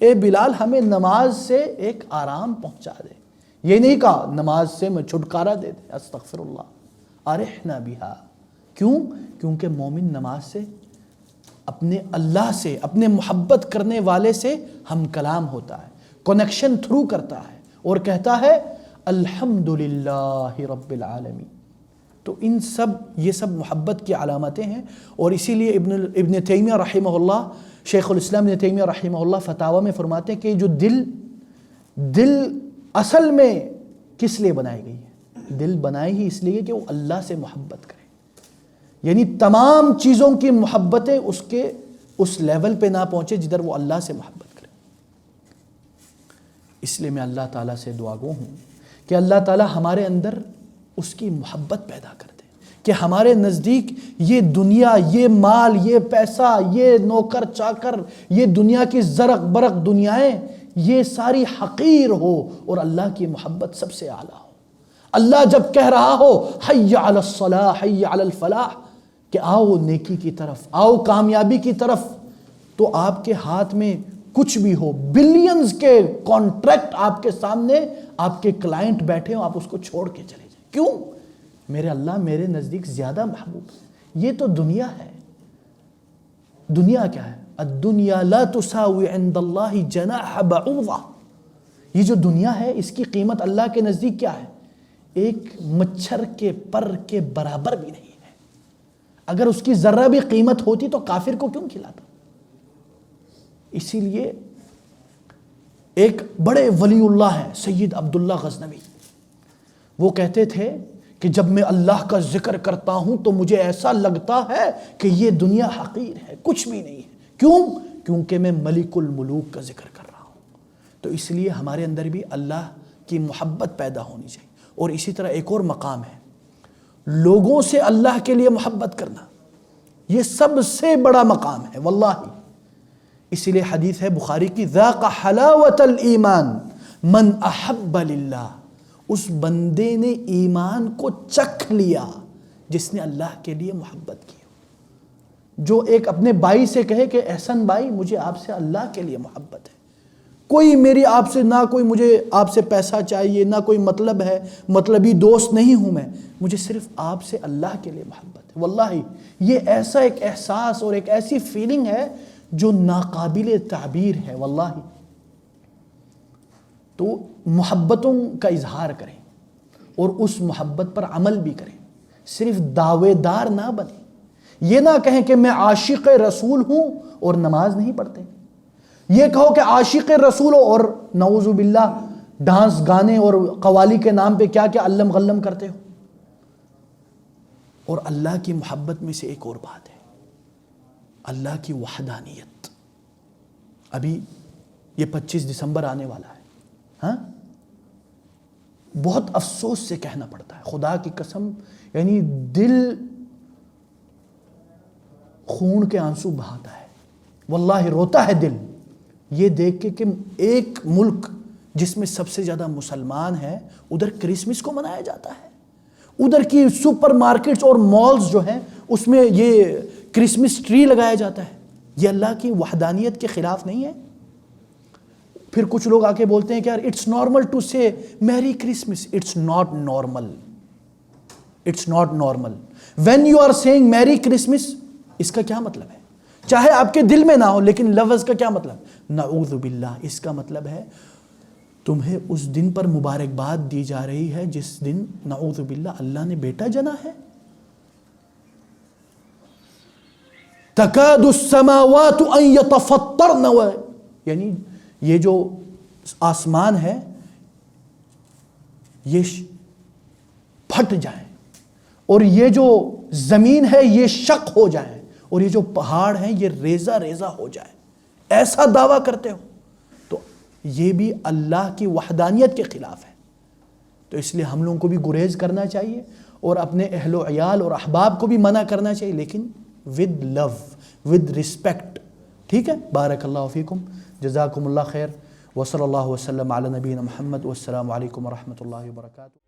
A: اے بلال ہمیں نماز سے ایک آرام پہنچا دے. یہ نہیں کہا نماز سے میں چھٹکارا دے دے، استغفر اللہ. ارحنا بہا، کیوں؟ کیونکہ مومن نماز سے اپنے اللہ سے، اپنے محبت کرنے والے سے ہم کلام ہوتا ہے، کنیکشن تھرو کرتا ہے اور کہتا ہے الحمدللہ رب العالمین. تو یہ سب محبت کی علامتیں ہیں. اور اسی لیے ابن تیمیہ رحمہ اللہ، شیخ الاسلام ابن تیمیہ رحمہ اللہ فتاوی میں فرماتے ہیں کہ جو دل اصل میں کس لیے بنائی گئی ہے؟ دل بنائی ہی اس لیے کہ وہ اللہ سے محبت کرے، یعنی تمام چیزوں کی محبتیں اس لیول پہ نہ پہنچے جدھر وہ اللہ سے محبت کرے. اس لیے میں اللہ تعالیٰ سے دعا گو ہوں کہ اللہ تعالیٰ ہمارے اندر اس کی محبت پیدا کر دے، کہ ہمارے نزدیک یہ دنیا، یہ مال، یہ پیسہ، یہ نوکر چاکر، یہ دنیا کی زرق برق دنیایں، یہ ساری حقیر ہو اور اللہ کی محبت سب سے اعلیٰ ہو. اللہ جب کہہ رہا ہو حی علی الصلاح حی علی الفلاح، کہ آؤ نیکی کی طرف، آؤ کامیابی کی طرف، تو آپ کے ہاتھ میں کچھ بھی ہو، بلینز کے کانٹریکٹ آپ کے سامنے، آپ کے کلائنٹ بیٹھے ہوں، آپ اس کو چھوڑ کے چلے جائیں. کیوں؟ میرے اللہ میرے نزدیک زیادہ محبوب ہے. یہ تو دنیا ہے. دنیا کیا ہے؟ الدنیا لا تساوی عند اللہ جناح بعوضہ. یہ جو دنیا ہے اس کی قیمت اللہ کے نزدیک کیا ہے؟ ایک مچھر کے پر کے برابر بھی نہیں ہے. اگر اس کی ذرہ بھی قیمت ہوتی تو کافر کو کیوں کھلاتا؟ اسی لیے ایک بڑے ولی اللہ ہیں سید عبداللہ غزنوی، وہ کہتے تھے کہ جب میں اللہ کا ذکر کرتا ہوں تو مجھے ایسا لگتا ہے کہ یہ دنیا حقیر ہے، کچھ بھی نہیں ہے. کیوں؟ کیونکہ میں ملک الملوک کا ذکر کر رہا ہوں. تو اس لیے ہمارے اندر بھی اللہ کی محبت پیدا ہونی چاہیے. اور اسی طرح ایک اور مقام ہے، لوگوں سے اللہ کے لیے محبت کرنا، یہ سب سے بڑا مقام ہے واللہ. اسی لیے حدیث ہے بخاری کی، ذاق حلاوت الایمان من احب للہ، اس بندے نے ایمان کو چکھ لیا جس نے اللہ کے لیے محبت کی. جو ایک اپنے بھائی سے کہے کہ احسن بھائی مجھے آپ سے اللہ کے لیے محبت ہے، کوئی میری آپ سے نہ کوئی مجھے آپ سے پیسہ چاہیے، نہ کوئی مطلب ہے، مطلبی دوست نہیں ہوں میں، مجھے صرف آپ سے اللہ کے لیے محبت ہے. واللہ یہ ایسا ایک احساس اور ایک ایسی فیلنگ ہے جو ناقابل تعبیر ہے واللہ. تو محبتوں کا اظہار کریں اور اس محبت پر عمل بھی کریں. صرف دعوے دار نہ بنیں. یہ نہ کہیں کہ میں عاشق رسول ہوں اور نماز نہیں پڑھتے. یہ کہو کہ عاشق رسول ہو اور نعوذ باللہ ڈانس گانے اور قوالی کے نام پہ کیا کیا علم غلم کرتے ہو. اور اللہ کی محبت میں سے ایک اور بات ہے، اللہ کی وحدانیت. ابھی یہ 25 دسمبر آنے والا ہے، ہاں بہت افسوس سے کہنا پڑتا ہے، خدا کی قسم، یعنی دل خون کے آنسو بہاتا ہے واللہ، روتا ہے دل یہ دیکھ کے کہ ایک ملک جس میں سب سے زیادہ مسلمان ہیں ادھر کرسمس کو منایا جاتا ہے. ادھر کی سپر مارکیٹس اور مالز جو ہیں اس میں یہ کرسمس ٹری لگایا جاتا ہے. یہ اللہ کی وحدانیت کے خلاف نہیں ہے؟ پھر کچھ لوگ آ کے بولتے ہیں کہ یار it's normal to say merry Christmas. It's not normal. It's not normal. When you are seeing merry Christmas, اس کا کیا مطلب ہے؟ چاہے آپ کے دل میں نہ ہو لیکن لفظ کا کیا مطلب؟ نعوذ باللہ، اس کا مطلب ہے تمہیں اس دن پر مبارکباد دی جا رہی ہے جس دن نعوذ باللہ اللہ نے بیٹا جنا ہے. تکاد السماوات ان یتفطرن، یعنی یہ جو آسمان ہے یہ پھٹ جائیں، اور یہ جو زمین ہے یہ شق ہو جائیں، اور یہ جو پہاڑ ہیں یہ ریزہ ریزہ ہو جائے. ایسا دعویٰ کرتے ہو تو یہ بھی اللہ کی وحدانیت کے خلاف ہے. تو اس لیے ہم لوگوں کو بھی گریز کرنا چاہیے اور اپنے اہل و عیال اور احباب کو بھی منع کرنا چاہیے، لیکن ود لو، ود رسپیکٹ. ٹھیک ہے؟ بارک اللہ فیکم، جزاکم اللہ خیر، وصلی اللہ وسلم علی نبینا محمد، والسلام علیکم ورحمۃ اللہ وبرکاتہ.